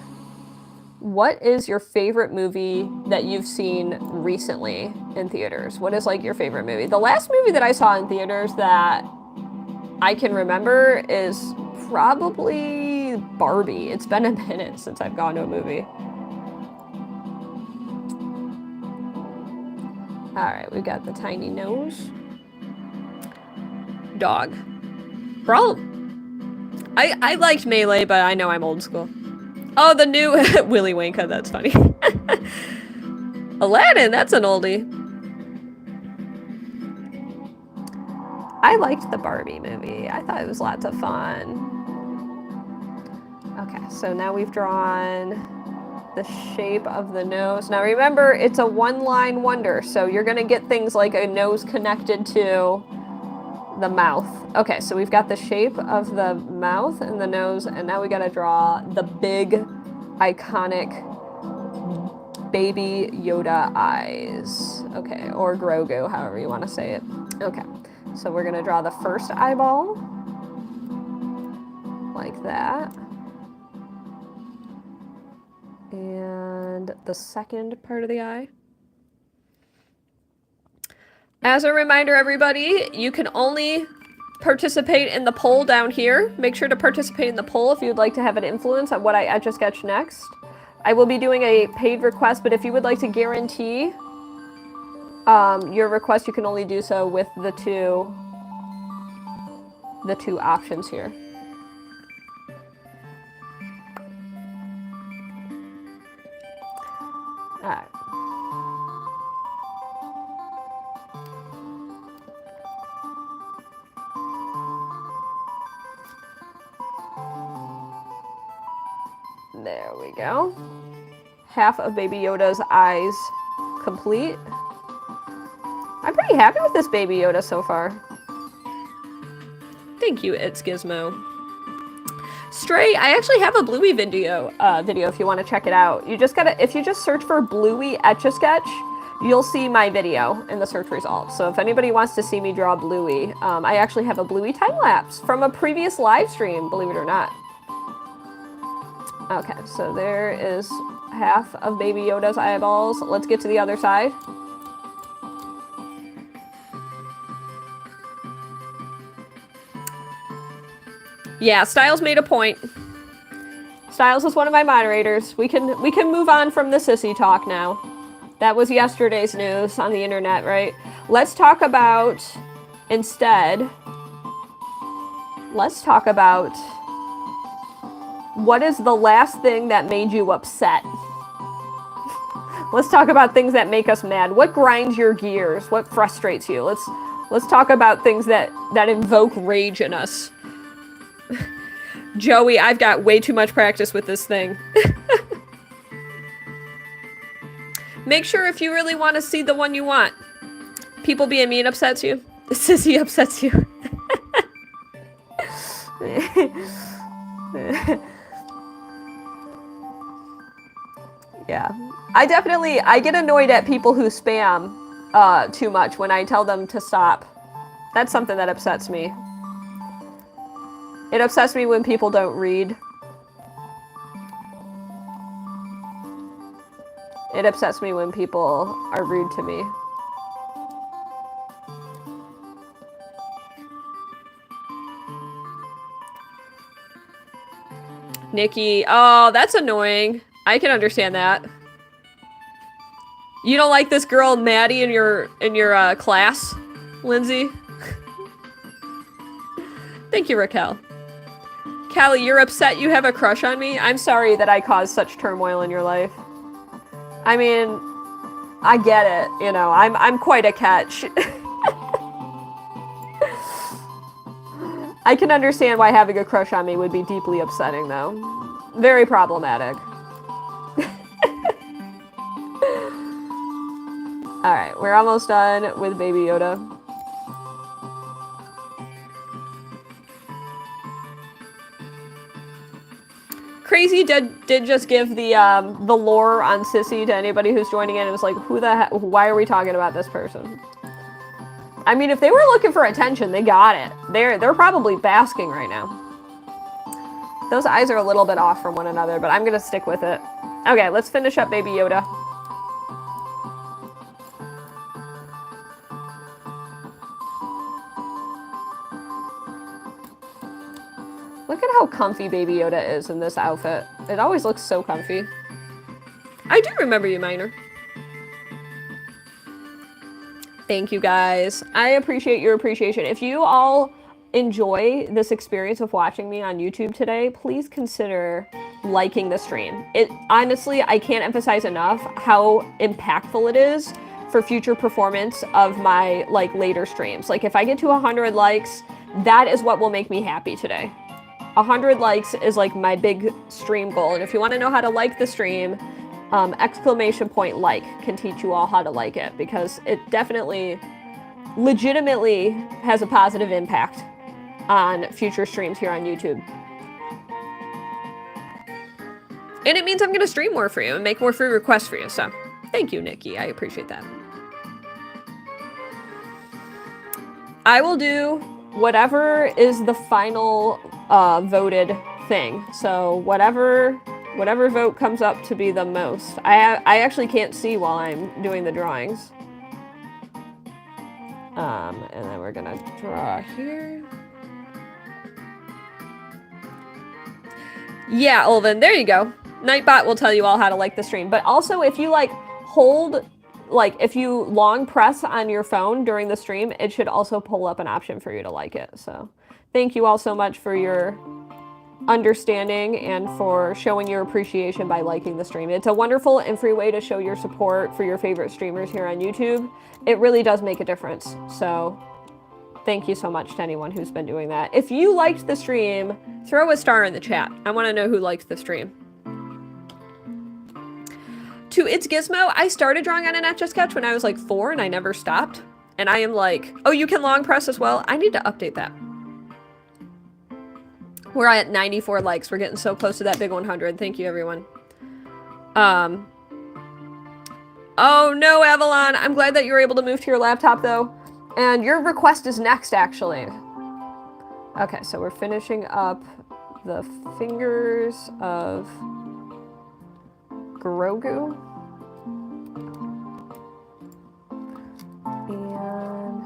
what is your favorite movie that you've seen recently in theaters? What is like your favorite movie? The last movie that I saw in theaters that I can remember is probably Barbie. It's been a minute since I've gone to a movie. All right, we've got the tiny nose. Dog. Brawl. I liked Melee, but I know I'm old school. Oh, the new Willy Wonka, that's funny. Aladdin, that's an oldie. I liked the Barbie movie. I thought it was lots of fun. Okay, so now we've drawn the shape of the nose. Now remember, it's a one-line wonder, so you're gonna get things like a nose connected to the mouth. Okay, so we've got the shape of the mouth and the nose, and now we gotta draw the big, iconic Baby Yoda eyes. Okay, or Grogu, however you want to say it. Okay, so we're gonna draw the first eyeball, like that. And the second part of the eye. As a reminder, everybody, you can only participate in the poll down here. Make sure to participate in the poll if you'd like to have an influence on what I Etch A Sketch next. I will be doing a paid request, but if you would like to guarantee your request, you can only do so with the two options here. All right. There we go. Half of Baby Yoda's eyes complete. I'm pretty happy with this Baby Yoda so far. Thank you, It's Gizmo. Stray, I actually have a Bluey video if you want to check it out. You just gotta, if you just search for Bluey Etch A Sketch, you'll see my video in the search results. So if anybody wants to see me draw Bluey, I actually have a Bluey time lapse from a previous live stream, believe it or not. Okay, so there is half of Baby Yoda's eyeballs. Let's get to the other side. Yeah, Styles made a point. Styles is one of my moderators. We can move on from the sissy talk now. That was yesterday's news on the internet, right? Let's talk about, instead, let's talk about what is the last thing that made you upset? Let's talk about things that make us mad. What grinds your gears? What frustrates you? Let's talk about things that invoke rage in us. Joey, I've got way too much practice with this thing. Make sure if you really want to see the one you want. People being mean upsets you. Sissy upsets you. Yeah. I get annoyed at people who spam too much when I tell them to stop. That's something that upsets me. It upsets me when people don't read. It upsets me when people are rude to me. Nikki, oh, that's annoying. I can understand that. You don't like this girl Maddie in your class, Lindsay? Thank you, Raquel. Callie, you're upset you have a crush on me? I'm sorry that I caused such turmoil in your life. I mean, I get it, you know, I'm quite a catch. I can understand why having a crush on me would be deeply upsetting, though. Very problematic. Alright, we're almost done with Baby Yoda. Crazy did just give the lore on Sissy to anybody who's joining in. It was like, why are we talking about this person? I mean, if they were looking for attention, they got it. They're probably basking right now. Those eyes are a little bit off from one another, but I'm gonna stick with it. Okay, let's finish up Baby Yoda. Look at how comfy Baby Yoda is in this outfit. It always looks so comfy. I do remember you, Minor. Thank you, guys. I appreciate your appreciation. If you all enjoy this experience of watching me on YouTube today, please consider liking the stream. Honestly, I can't emphasize enough how impactful it is for future performance of my later streams. Like if I get to 100 likes, that is what will make me happy today. 100 likes is like my big stream goal. And if you want to know how to like the stream, exclamation point like can teach you all how to like it, because it definitely legitimately has a positive impact on future streams here on YouTube. And it means I'm going to stream more for you and make more free requests for you. So thank you, Nikki. I appreciate that. I will do whatever is the final voted thing. So whatever vote comes up to be the most. I actually can't see while I'm doing the drawings. And then we're gonna draw here. Yeah, Ulvin, there you go. Nightbot will tell you all how to like the stream. But also, if you if you long press on your phone during the stream, it should also pull up an option for you to like it. So thank you all so much for your understanding and for showing your appreciation by liking the stream. It's a wonderful and free way to show your support for your favorite streamers here on YouTube. It really does make a difference. So thank you so much to anyone who's been doing that. If you liked the stream, throw a star in the chat. I want to know who liked the stream. To It's Gizmo, I started drawing on an Etch A Sketch when I was like 4 and I never stopped. And I am like, oh, you can long press as well? I need to update that. We're at 94 likes. We're getting so close to that big 100. Thank you, everyone. Oh no, Avalon. I'm glad that you were able to move to your laptop though. And your request is next, actually. Okay, so we're finishing up the fingers of Grogu. And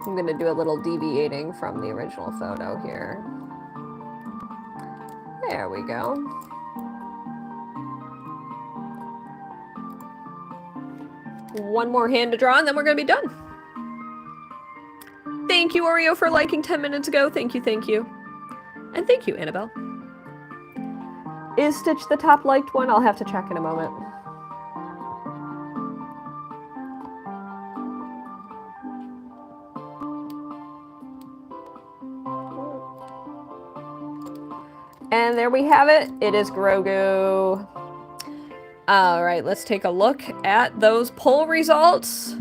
I'm gonna do a little deviating from the original photo here. There we go. One more hand to draw and then we're gonna be done. Thank you, Oreo, for liking 10 minutes ago. Thank you, thank you. And thank you, Annabelle. Is Stitch the top liked one? I'll have to check in a moment. And there we have it. It is Grogu. All right, let's take a look at those poll results.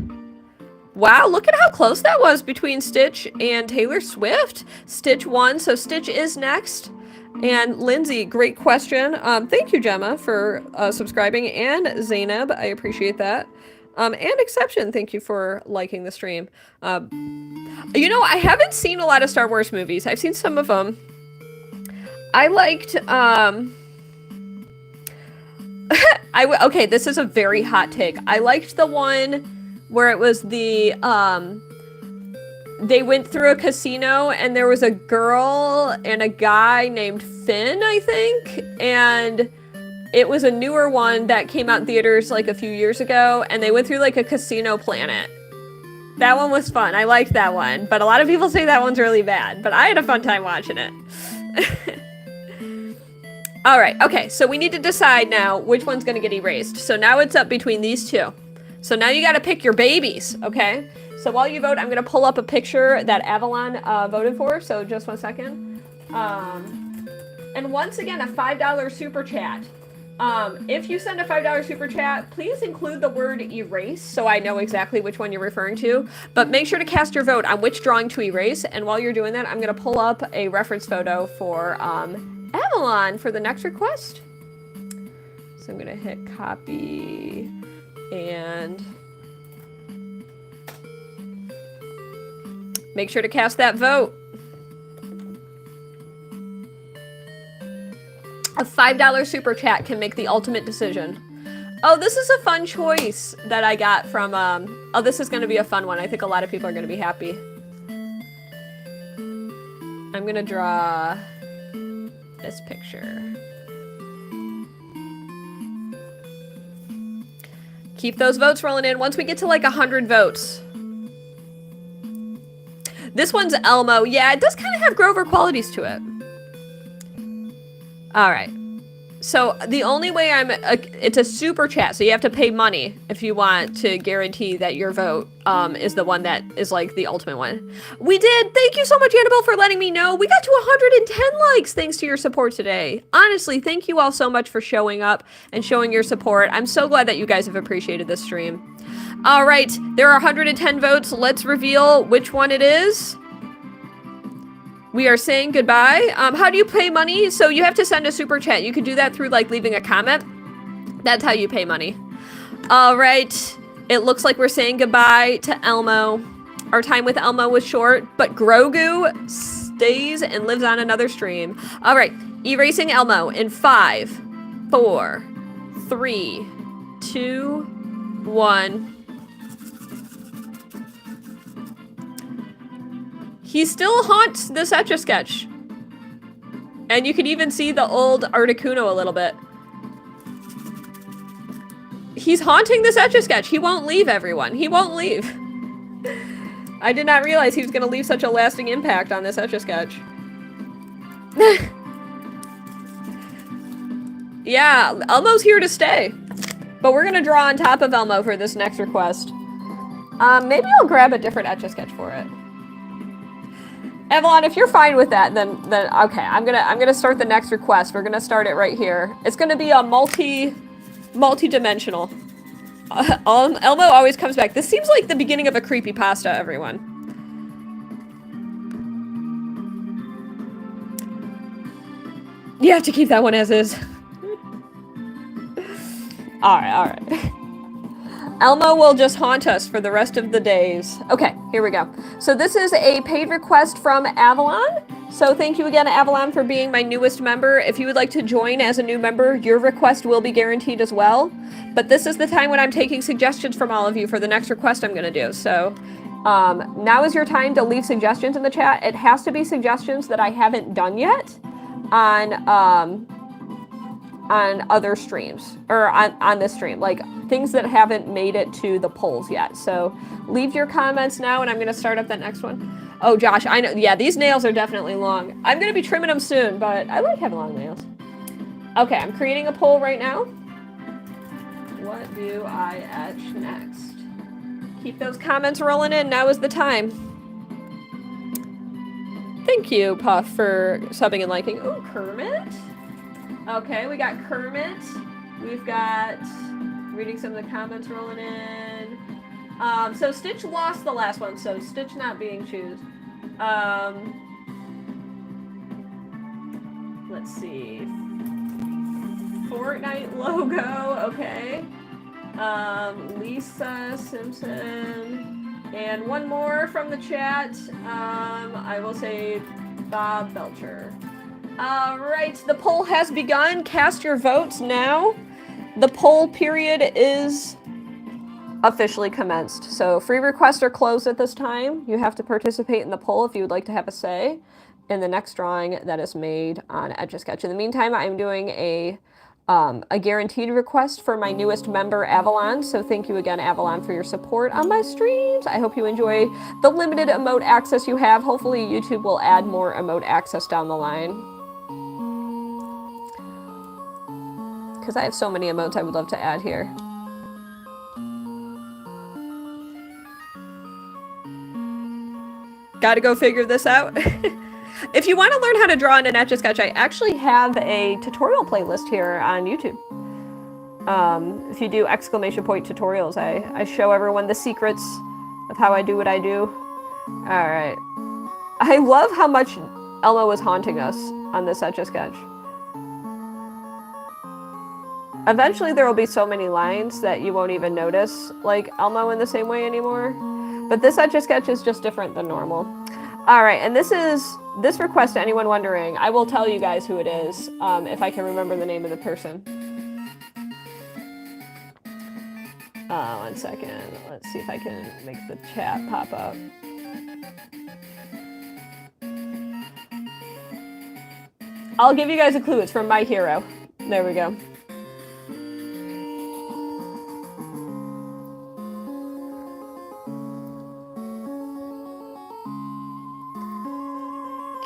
Wow, look at how close that was between Stitch and Taylor Swift. Stitch won, so Stitch is next. And Lindsay, great question. Thank you, Gemma, for subscribing, and Zainab, I appreciate that. And Exception, thank you for liking the stream. You know, I haven't seen a lot of Star Wars movies. I've seen some of them. I liked, okay, this is a very hot take. I liked the one where it was the, they went through a casino and there was a girl and a guy named Finn, I think, and it was a newer one that came out in theaters like a few years ago, and they went through like a casino planet. That one was fun. I liked that one, but a lot of people say that one's really bad, but I had a fun time watching it. All right, okay, so we need to decide now which one's gonna get erased. So now it's up between these two. So now you gotta pick your babies, okay? So while you vote, I'm gonna pull up a picture that Avalon voted for, so just 1 second. And once again, a $5 super chat. If you send a $5 super chat, please include the word erase so I know exactly which one you're referring to. But make sure to cast your vote on which drawing to erase. And while you're doing that, I'm gonna pull up a reference photo for Avalon for the next request. So I'm gonna hit copy and make sure to cast that vote. A $5 super chat can make the ultimate decision. Oh, this is a fun choice that I got from, oh, this is gonna be a fun one. I think a lot of people are gonna be happy. I'm gonna draw this picture. Keep those votes rolling in. Once we get to like 100 votes. This one's Elmo. Yeah, it does kind of have Grover qualities to it. All right. So the only way it's a super chat, so you have to pay money if you want to guarantee that your vote is the one that is like the ultimate one. We did. Thank you so much, Annabelle, for letting me know. We got to 110 likes thanks to your support today. Honestly, thank you all so much for showing up and showing your support. I'm so glad that you guys have appreciated this stream. All right, there are 110 votes. Let's reveal which one it is. We are saying goodbye. How do you pay money? So you have to send a super chat. You could do that through like leaving a comment. That's how you pay money. All right. It looks like we're saying goodbye to Elmo. Our time with Elmo was short, but Grogu stays and lives on another stream. All right. Erasing Elmo in 5, 4, 3, 2, 1. He still haunts this Etch A Sketch. And you can even see the old Articuno a little bit. He's haunting this Etch A Sketch. He won't leave, everyone. He won't leave. I did not realize he was going to leave such a lasting impact on this Etch A Sketch. Yeah, Elmo's here to stay. But we're going to draw on top of Elmo for this next request. Maybe I'll grab a different Etch A Sketch for it. Evelyn, if you're fine with that, then okay. I'm gonna start the next request. We're gonna start it right here. It's gonna be a multi-dimensional. Elmo always comes back. This seems like the beginning of a creepypasta, everyone. You have to keep that one as is. Alright. Elmo will just haunt us for the rest of the days. Okay, here we go. So this is a paid request from Avalon. So thank you again, Avalon, for being my newest member. If you would like to join as a new member, your request will be guaranteed as well. But this is the time when I'm taking suggestions from all of you for the next request I'm going to do. So now is your time to leave suggestions in the chat. It has to be suggestions that I haven't done yet on other streams, or on this stream, like things that haven't made it to the polls yet. So leave your comments now, and I'm going to start up that next one. Oh, Josh, I know. Yeah, these nails are definitely long. I'm going to be trimming them soon, but I like having long nails. Okay, I'm creating a poll right now. What do I etch next? Keep those comments rolling in. Now is the time. Thank you, Puff, for subbing and liking. Oh, Kermit. Okay, we got Kermit. We've got, reading some of the comments rolling in. So Stitch lost the last one, so Stitch not being choose. Let's see. Fortnite logo, okay. Lisa Simpson. And one more from the chat. I will say Bob Belcher. Alright, the poll has begun. Cast your votes now. The poll period is officially commenced. So free requests are closed at this time. You have to participate in the poll if you would like to have a say in the next drawing that is made on Etch A Sketch. In the meantime, I'm doing a guaranteed request for my newest member, Avalon. So thank you again, Avalon, for your support on my streams. I hope you enjoy the limited emote access you have. Hopefully YouTube will add more emote access down the line, because I have so many emotes I would love to add here. Gotta go figure this out. If you want to learn how to draw in an Etch A Sketch, I actually have a tutorial playlist here on YouTube. If you do !tutorials, I show everyone the secrets of how I do what I do. Alright. I love how much Elmo is haunting us on this Etch A Sketch. Eventually there will be so many lines that you won't even notice like Elmo in the same way anymore. But this Etch A Sketch is just different than normal. Alright, and this request, to anyone wondering, I will tell you guys who it is, if I can remember the name of the person. 1 second. Let's see if I can make the chat pop up. I'll give you guys a clue. It's from My Hero. There we go.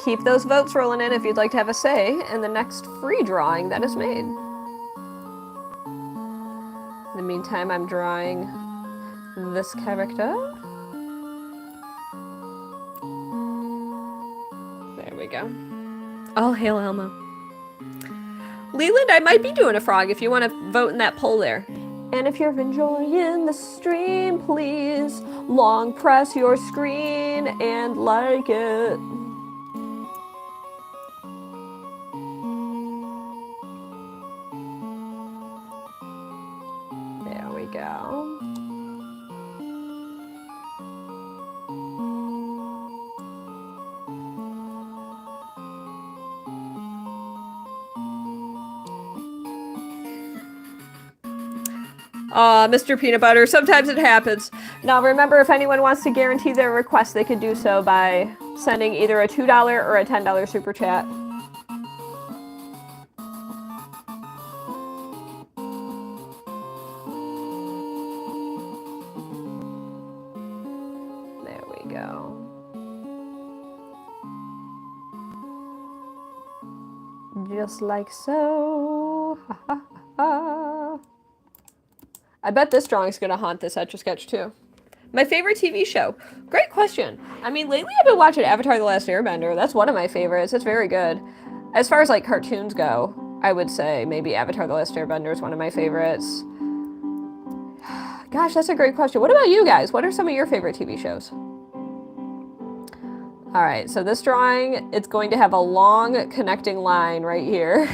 Keep those votes rolling in if you'd like to have a say in the next free drawing that is made. In the meantime, I'm drawing this character. There we go. All hail Elmo. Leland, I might be doing a frog if you want to vote in that poll there. And if you're enjoying the stream, please long press your screen and like it. There we go. Mr. Peanut Butter, sometimes it happens. Now remember, if anyone wants to guarantee their request, they can do so by sending either a $2 or a $10 super chat. There we go. Just like so. Ha ha ha. I bet this drawing's gonna haunt this Etch A Sketch too. My favorite TV show? Great question. I mean, lately I've been watching Avatar: The Last Airbender. That's one of my favorites. It's very good. As far as like cartoons go, I would say maybe Avatar: The Last Airbender is one of my favorites. Gosh, that's a great question. What about you guys? What are some of your favorite TV shows? All right, so this drawing, it's going to have a long connecting line right here.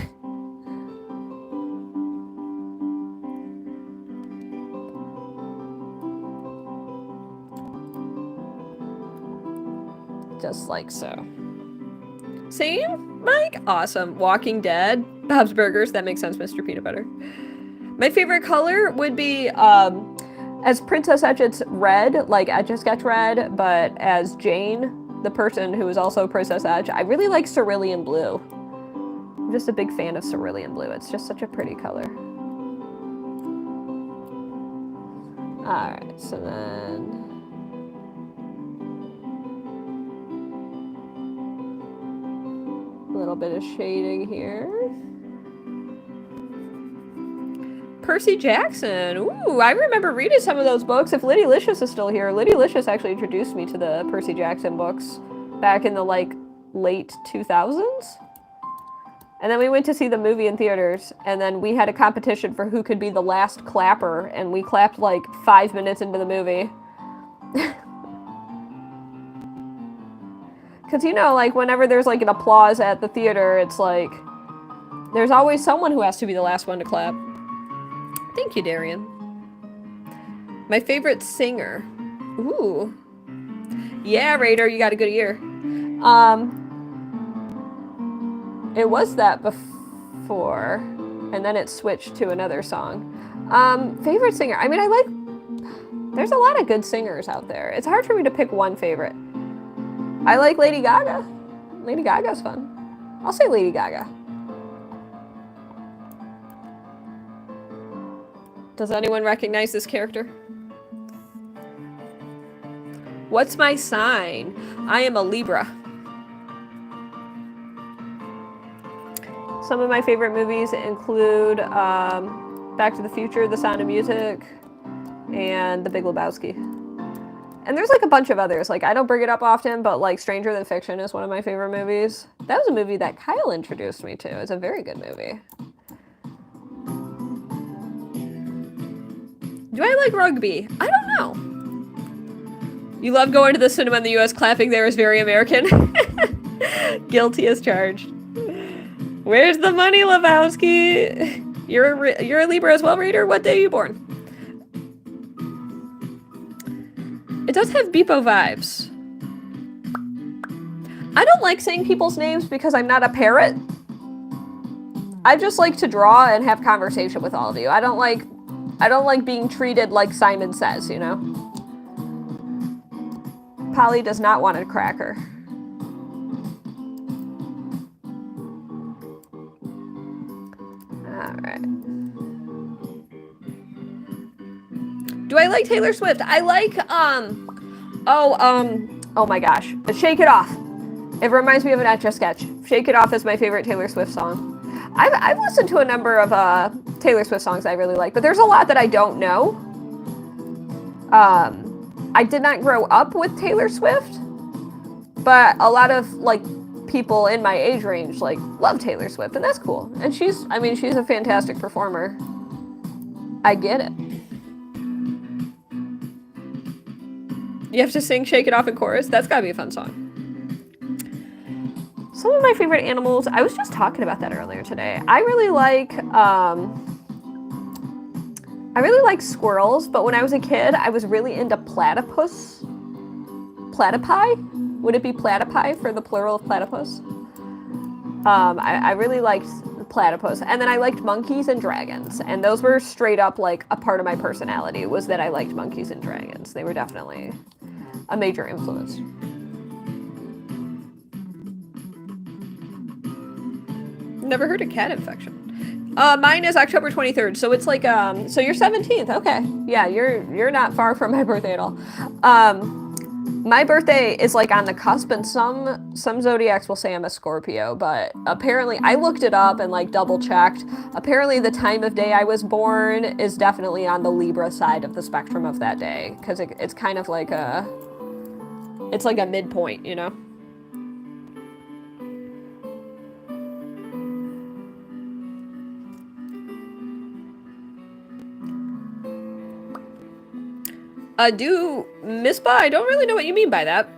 Just like so. Same, Mike? Awesome. Walking Dead, Bob's Burgers, that makes sense, Mr. Peanut Butter. My favorite color would be, as Princess Etch, it's red, like Etch A Sketch red, but as Jane, the person who is also Princess Etch, I really like cerulean blue. I'm just a big fan of cerulean blue. It's just such a pretty color. Alright, so then... a little bit of shading here. Percy Jackson. Ooh, I remember reading some of those books. If Liddy Licious is still here, Liddy Licious actually introduced me to the Percy Jackson books back in the, like, late 2000s. And then we went to see the movie in theaters, and then we had a competition for who could be the last clapper, and we clapped, like, 5 minutes into the movie. Because, you know, like, whenever there's, like, an applause at the theater, it's like, there's always someone who has to be the last one to clap. Thank you, Darian. My favorite singer. Ooh. Yeah, Raider, you got a good ear. It was that before, and then it switched to another song. Favorite singer. I mean, there's a lot of good singers out there. It's hard for me to pick one favorite. I like Lady Gaga. Lady Gaga's fun. I'll say Lady Gaga. Does anyone recognize this character? What's my sign? I am a Libra. Some of my favorite movies include Back to the Future, The Sound of Music, and The Big Lebowski. And there's like a bunch of others. Like, I don't bring it up often, but like Stranger Than Fiction is one of my favorite movies. That was a movie that Kyle introduced me to. It's a very good movie. Do I like rugby? I don't know. You love going to the cinema in the US, clapping there is very American. Guilty as charged. Where's the money, Lebowski? You're a Libra as well, Reader? What day are you born? It does have Beepo vibes. I don't like saying people's names because I'm not a parrot. I just like to draw and have conversation with all of you. I don't like being treated like Simon Says, you know? Polly does not want a cracker. Alright. Do I like Taylor Swift? I like, oh my gosh. Shake It Off. It reminds me of an Etch A Sketch. Shake It Off is my favorite Taylor Swift song. I've listened to a number of Taylor Swift songs I really like, but there's a lot that I don't know. I did not grow up with Taylor Swift, but a lot of like people in my age range like love Taylor Swift, and that's cool. And she's a fantastic performer. I get it. You have to sing Shake It Off in chorus? That's gotta be a fun song. Some of my favorite animals, I was just talking about that earlier today. I really like squirrels, but when I was a kid, I was really into platypus. Platypi? Would it be platypi for the plural of platypus? I really liked platypus. And then I liked monkeys and dragons. And those were straight up like a part of my personality, was that I liked monkeys and dragons. They were definitely a major influence. Never heard of cat infection. Mine is October 23rd, so it's like, so you're 17th, okay. Yeah, you're not far from my birthday at all. My birthday is like on the cusp, and some zodiacs will say I'm a Scorpio, but apparently, I looked it up and like double checked. Apparently the time of day I was born is definitely on the Libra side of the spectrum of that day, because it's kind of like it's like a midpoint, you know? Miss Ba, I don't really know what you mean by that.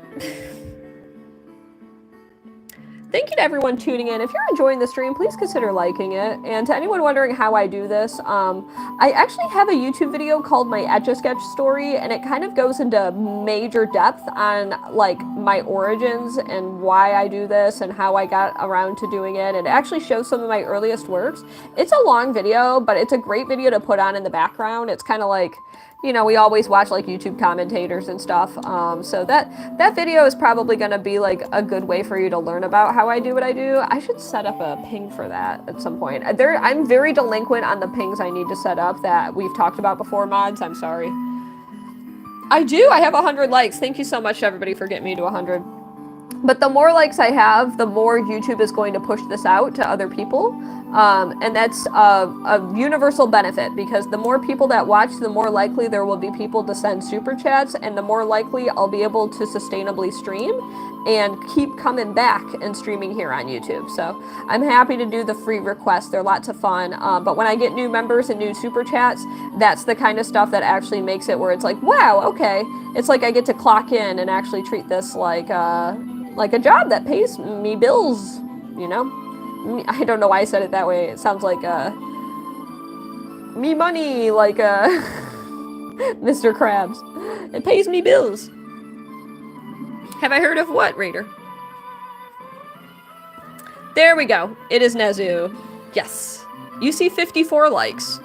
you to everyone tuning in. If you're enjoying the stream, please consider liking it. And to anyone wondering how I do this, I actually have a YouTube video called my Etch A Sketch story, and it kind of goes into major depth on like my origins and why I do this and how I got around to doing it. And it actually shows some of my earliest works. It's a long video, but it's a great video to put on in the background. It's kind of like, you know, we always watch like YouTube commentators and stuff. So that video is probably going to be like a good way for you to learn about how I do what I do. I should set up a ping for that at some point. I'm very delinquent on the pings I need to set up that we've talked about before, mods. I'm sorry. I do. I have 100 likes. Thank you so much, everybody, for getting me to 100. But the more likes I have, the more YouTube is going to push this out to other people. And that's a universal benefit, because the more people that watch, the more likely there will be people to send super chats, and the more likely I'll be able to sustainably stream and keep coming back and streaming here on YouTube. So I'm happy to do the free requests. They're lots of fun. But when I get new members and new super chats, that's the kind of stuff that actually makes it where it's like, wow, okay. It's like I get to clock in and actually treat this like a job that pays me bills, you know? I don't know why I said it that way. It sounds like me money, like Mr. Krabs. It pays me bills. Have I heard of what, Raider? There we go. It is Nezu. Yes. You see 54 likes.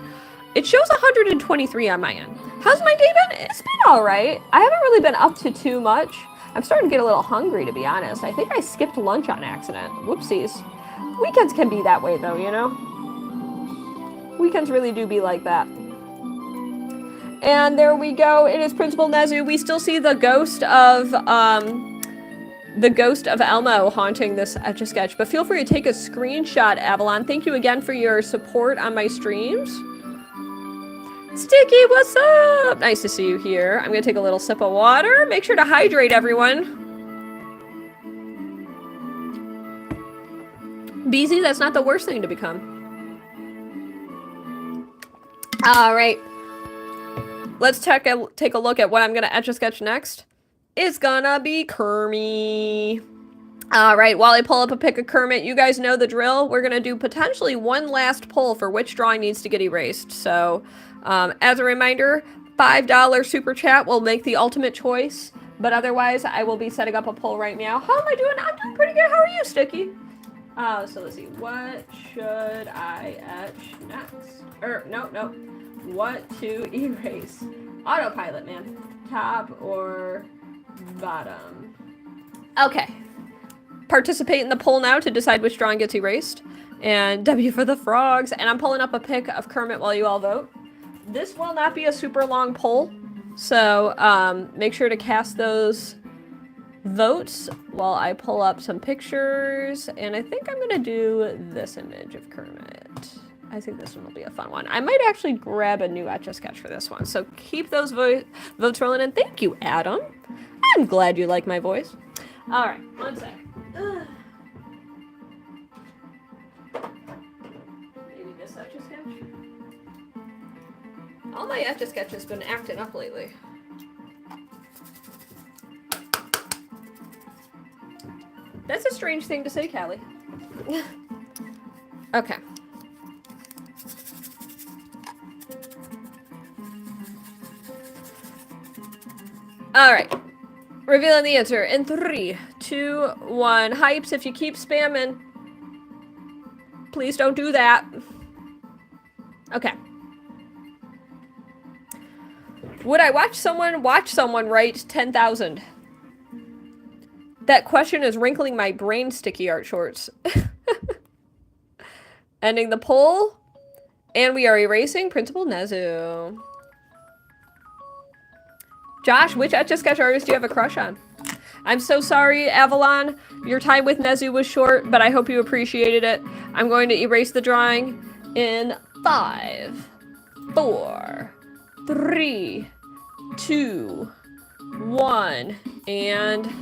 It shows 123 on my end. How's my day been? It's been all right. I haven't really been up to too much. I'm starting to get a little hungry, to be honest. I think I skipped lunch on accident. Whoopsies. Weekends can be that way, though, you know? Weekends really do be like that. And there we go. It is Principal Nezu. We still see the ghost of Elmo haunting this Etch A Sketch. But feel free to take a screenshot, Avalon. Thank you again for your support on my streams. Sticky, what's up? Nice to see you here. I'm gonna take a little sip of water. Make sure to hydrate, everyone. Beezy, that's not the worst thing to become. All right. Let's take a look at what I'm going to Etch A Sketch next. It's gonna be Kermit. All right, while I pull up a pic of Kermit, you guys know the drill. We're going to do potentially one last poll for which drawing needs to get erased. So, as a reminder, $5 super chat will make the ultimate choice. But otherwise, I will be setting up a poll right now. How am I doing? I'm doing pretty good. How are you, Sticky? So let's see. What should I etch next? No. What to erase? Autopilot, man. Top or bottom? Okay. Participate in the poll now to decide which drawing gets erased. And W for the frogs. And I'm pulling up a pic of Kermit while you all vote. This will not be a super long poll. So make sure to cast those votes while I pull up some pictures. And I think I'm going to do this image of Kermit. I think this one will be a fun one. I might actually grab a new Etch A Sketch for this one. So keep those votes rolling in. Thank you, Adam. I'm glad you like my voice. All right, one sec. Maybe this Etch A Sketch. All my Etch A Sketch has been acting up lately. That's a strange thing to say, Callie. Okay. All right. Revealing the answer in 3, 2, 1. Hypes, if you keep spamming, please don't do that. Okay. Would I watch someone write 10,000? That question is wrinkling my brain, Sticky Art Shorts. Ending the poll. And we are erasing Principal Nezu. Josh, which Etch A Sketch artist do you have a crush on? I'm so sorry, Avalon. Your time with Nezu was short, but I hope you appreciated it. I'm going to erase the drawing in 5, 4, 3, 2, 1, and...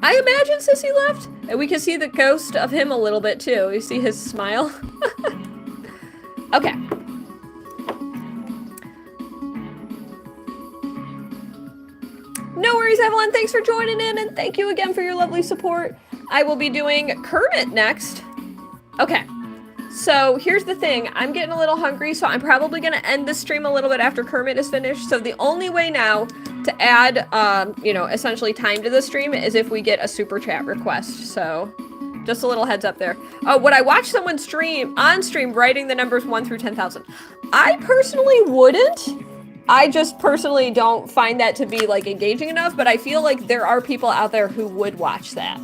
I imagine Sissy left, and we can see the ghost of him a little bit too. You see his smile? Okay. No worries, Evelyn. Thanks for joining in, and thank you again for your lovely support. I will be doing Kermit next. Okay. So here's the thing. I'm getting a little hungry, so I'm probably going to end the stream a little bit after Kermit is finished. So the only way now to add, you know, essentially time to the stream is if we get a super chat request. So just a little heads up there. Oh, would I watch someone on stream writing the numbers 1 through 10,000? I personally wouldn't. I just personally don't find that to be like engaging enough, but I feel like there are people out there who would watch that.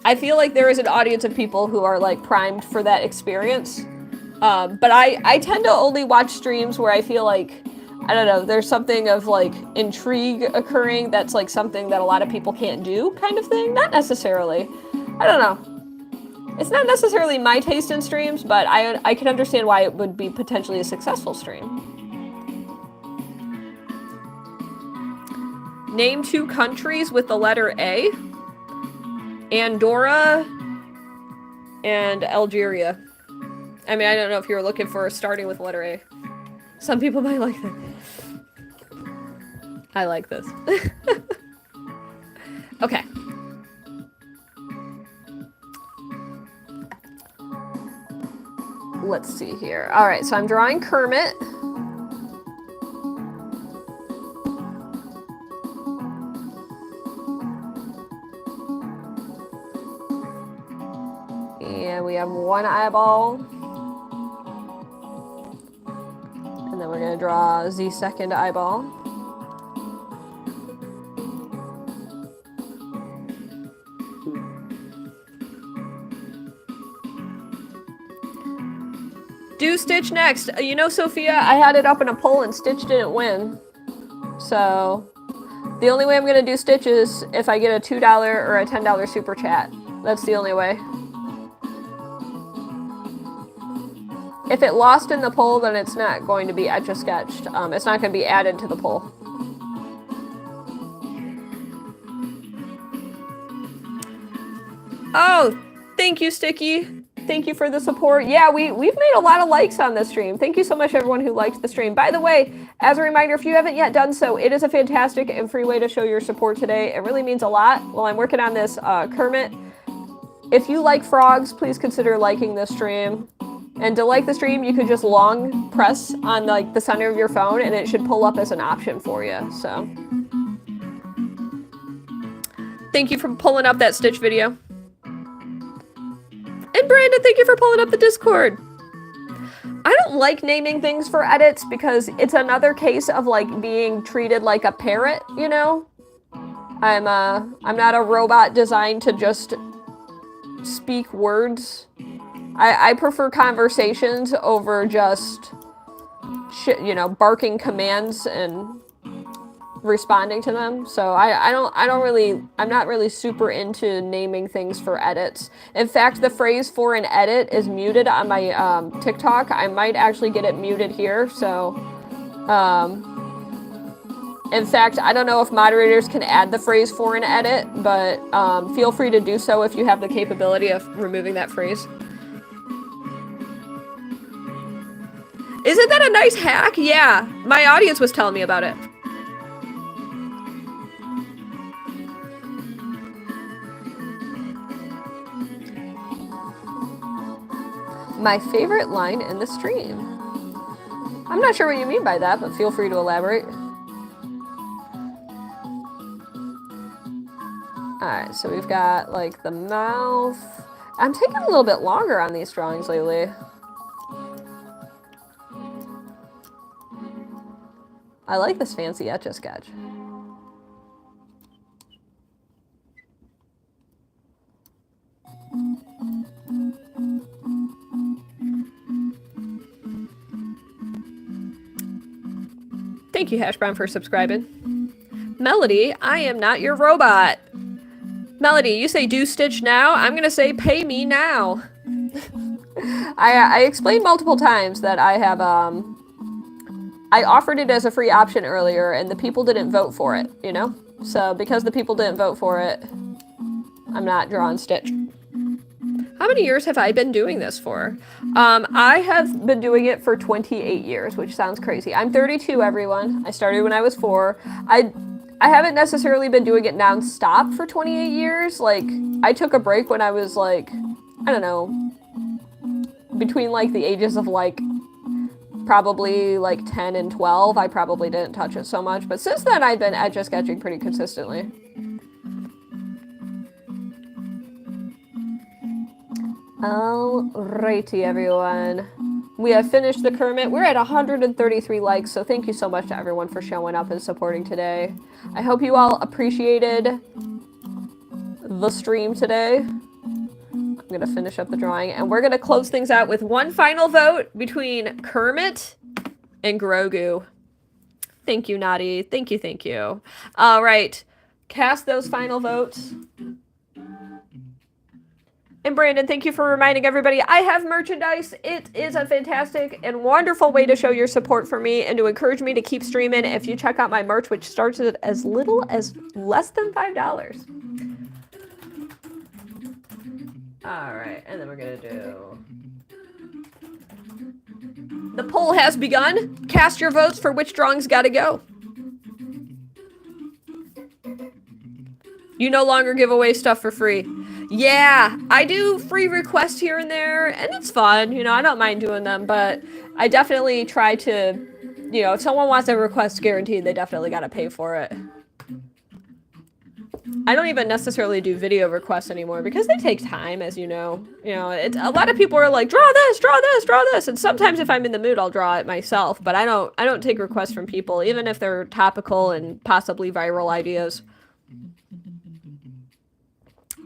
I feel like there is an audience of people who are like primed for that experience. But I tend to only watch streams where I feel like, I don't know, there's something of like intrigue occurring that's like something that a lot of people can't do kind of thing. Not necessarily. I don't know. It's not necessarily my taste in streams, but I can understand why it would be potentially a successful stream. Name 2 countries with the letter A. Andorra and Algeria. I mean, I don't know if you were looking for starting with letter A. Some people might like that. I like this. Okay. Let's see here. All right, so I'm drawing Kermit. And we have 1 eyeball. And then we're going to draw the second eyeball. Do Stitch next. You know, Sophia, I had it up in a poll and Stitch didn't win. So the only way I'm going to do Stitch is if I get a $2 or a $10 super chat. That's the only way. If it lost in the poll, then it's not going to be Etch A Sketched. It's not going to be added to the poll. Oh, thank you, Sticky. Thank you for the support. Yeah, we've made a lot of likes on this stream. Thank you so much, everyone who liked the stream. By the way, as a reminder, if you haven't yet done so, it is a fantastic and free way to show your support today. It really means a lot while I'm working on this Kermit. If you like frogs, please consider liking this stream. And to like the stream, you could just long press on like the center of your phone and it should pull up as an option for you. So thank you for pulling up that Stitch video. And Brandon, thank you for pulling up the Discord. I don't like naming things for edits because it's another case of like being treated like a parrot, you know? I'm not a robot designed to just speak words. I prefer conversations over just you know, barking commands and responding to them. So I'm not really super into naming things for edits. In fact, the phrase for an edit is muted on my TikTok. I might actually get it muted here. So in fact, I don't know if moderators can add the phrase for an edit, but feel free to do so if you have the capability of removing that phrase. Isn't that a nice hack? Yeah, my audience was telling me about it. My favorite line in the stream. I'm not sure what you mean by that, but feel free to elaborate. Alright, so we've got like the mouth. I'm taking a little bit longer on these drawings lately. I like this fancy Etch A Sketch. Thank you, Hash Brown, for subscribing. Melody, I am not your robot. Melody, you say do Stitch now? I'm gonna say pay me now. I explained multiple times that I have, I offered it as a free option earlier, and the people didn't vote for it, you know? So, because the people didn't vote for it, I'm not drawing Stitch. How many years have I been doing this for? I have been doing it for 28 years, which sounds crazy. I'm 32, everyone. I started when I was 4. I I haven't necessarily been doing it nonstop for 28 years. Like, I took a break when I was like, I don't know, between like the ages of like probably like 10 and 12. I probably didn't touch it so much, but since then I've been Etch A Sketching pretty consistently. Alrighty, everyone. We have finished the Kermit. We're at 133 likes, so thank you so much to everyone for showing up and supporting today. I hope you all appreciated the stream today. I'm going to finish up the drawing, and we're going to close things out with one final vote between Kermit and Grogu. Thank you, Nadi. Thank you, thank you. All right. Cast those final votes. And Brandon, thank you for reminding everybody I have merchandise. It is a fantastic and wonderful way to show your support for me and to encourage me to keep streaming if you check out my merch, which starts at as little as less than $5. All right, and then we're gonna do... The poll has begun. Cast your votes for which drawings gotta go. You no longer give away stuff for free. Yeah, I do free requests here and there, and it's fun. You know, I don't mind doing them, but I definitely try to, you know, if someone wants a request guaranteed, they definitely got to pay for it. I don't even necessarily do video requests anymore because they take time, as you know. You know, a lot of people are like, draw this, draw this, draw this, and sometimes if I'm in the mood, I'll draw it myself. But I don't take requests from people, even if they're topical and possibly viral ideas.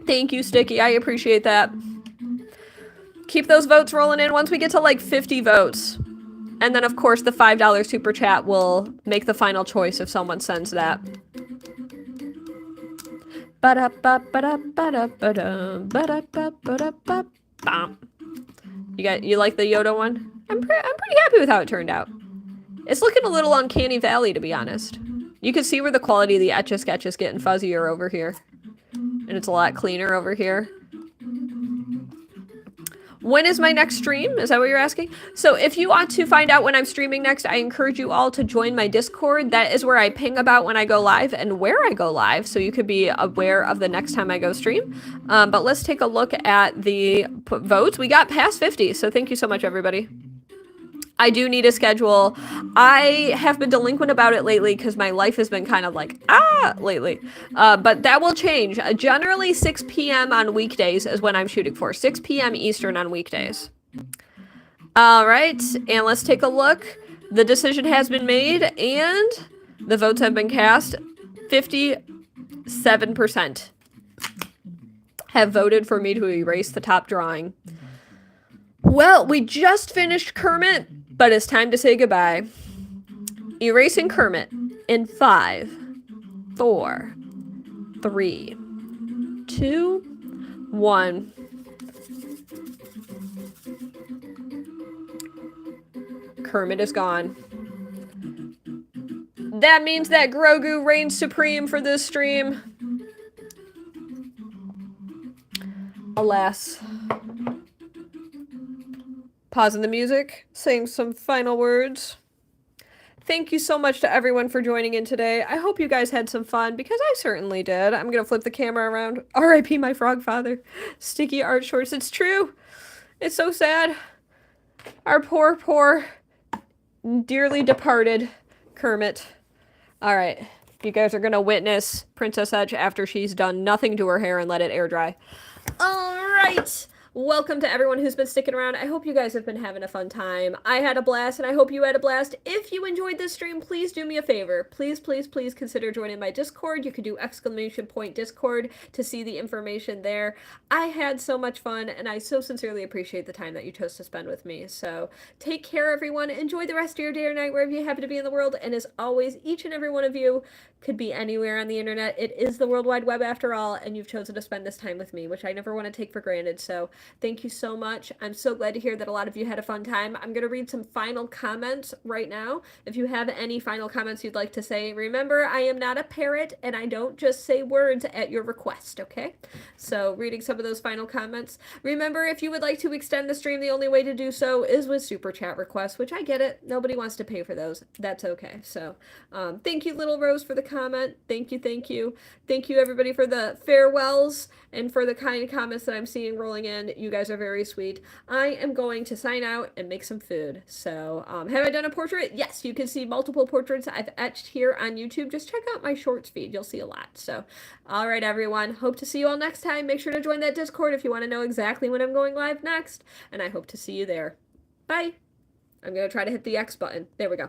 Thank you, Sticky. I appreciate that. Keep those votes rolling in once we get to like 50 votes. And then, of course, the $5 super chat will make the final choice if someone sends that. You like the Yoda one? I'm pretty happy with how it turned out. It's looking a little uncanny valley, to be honest. You can see where the quality of the Etch A Sketch is getting fuzzier over here. And it's a lot cleaner over here. When is my next stream? Is that what you're asking? So if you want to find out when I'm streaming next, I encourage you all to join my Discord. That is where I ping about when I go live and where I go live, so you could be aware of the next time I go stream. But let's take a look at the votes. We got past 50, so thank you so much, everybody. I do need a schedule. I have been delinquent about it lately because my life has been kind of like, lately. But that will change. Generally 6 p.m. on weekdays is when I'm shooting for. 6 p.m. Eastern on weekdays. All right, and let's take a look. The decision has been made and the votes have been cast. 57% have voted for me to erase the top drawing. Well, we just finished Kermit, but it's time to say goodbye. Erasing Kermit in 5, 4, 3, 2, 1. Kermit is gone. That means that Grogu reigns supreme for this stream. Alas. Pausing the music, saying some final words. Thank you so much to everyone for joining in today. I hope you guys had some fun, because I certainly did. I'm going to flip the camera around. R.I.P. my frog father. Sticky art shorts. It's true. It's so sad. Our poor, poor, dearly departed Kermit. All right. You guys are going to witness Princess Etch after she's done nothing to her hair and let it air dry. All right. Welcome to everyone who's been sticking around. I hope you guys have been having a fun time. I had a blast, and I hope you had a blast. If you enjoyed this stream, please do me a favor. Please, please, please consider joining my Discord. You can do !Discord to see the information there. I had so much fun, and I so sincerely appreciate the time that you chose to spend with me. So take care, everyone. Enjoy the rest of your day or night wherever you happen to be in the world. And as always, each and every one of you could be anywhere on the internet. It is the World Wide Web after all, and you've chosen to spend this time with me, which I never want to take for granted. So Thank you so much. I'm so glad to hear that a lot of you had a fun time. I'm going to read some final comments right now. If you have any final comments you'd like to say, remember, I am not a parrot and I don't just say words at your request, okay? So, reading some of those final comments. Remember, if you would like to extend the stream, the only way to do so is with super chat requests, which I get it. Nobody wants to pay for those. That's okay. So, thank you, Little Rose, for the comment. Thank you, thank you. Thank you, everybody, for the farewells and for the kind comments that I'm seeing rolling in. You guys are very sweet. I am going to sign out and make some food. So, have I done a portrait? Yes, you can see multiple portraits I've etched here on YouTube. Just check out my shorts feed. You'll see a lot. So, all right, everyone. Hope to see you all next time. Make sure to join that Discord if you want to know exactly when I'm going live next. And I hope to see you there. Bye. I'm going to try to hit the X button. There we go.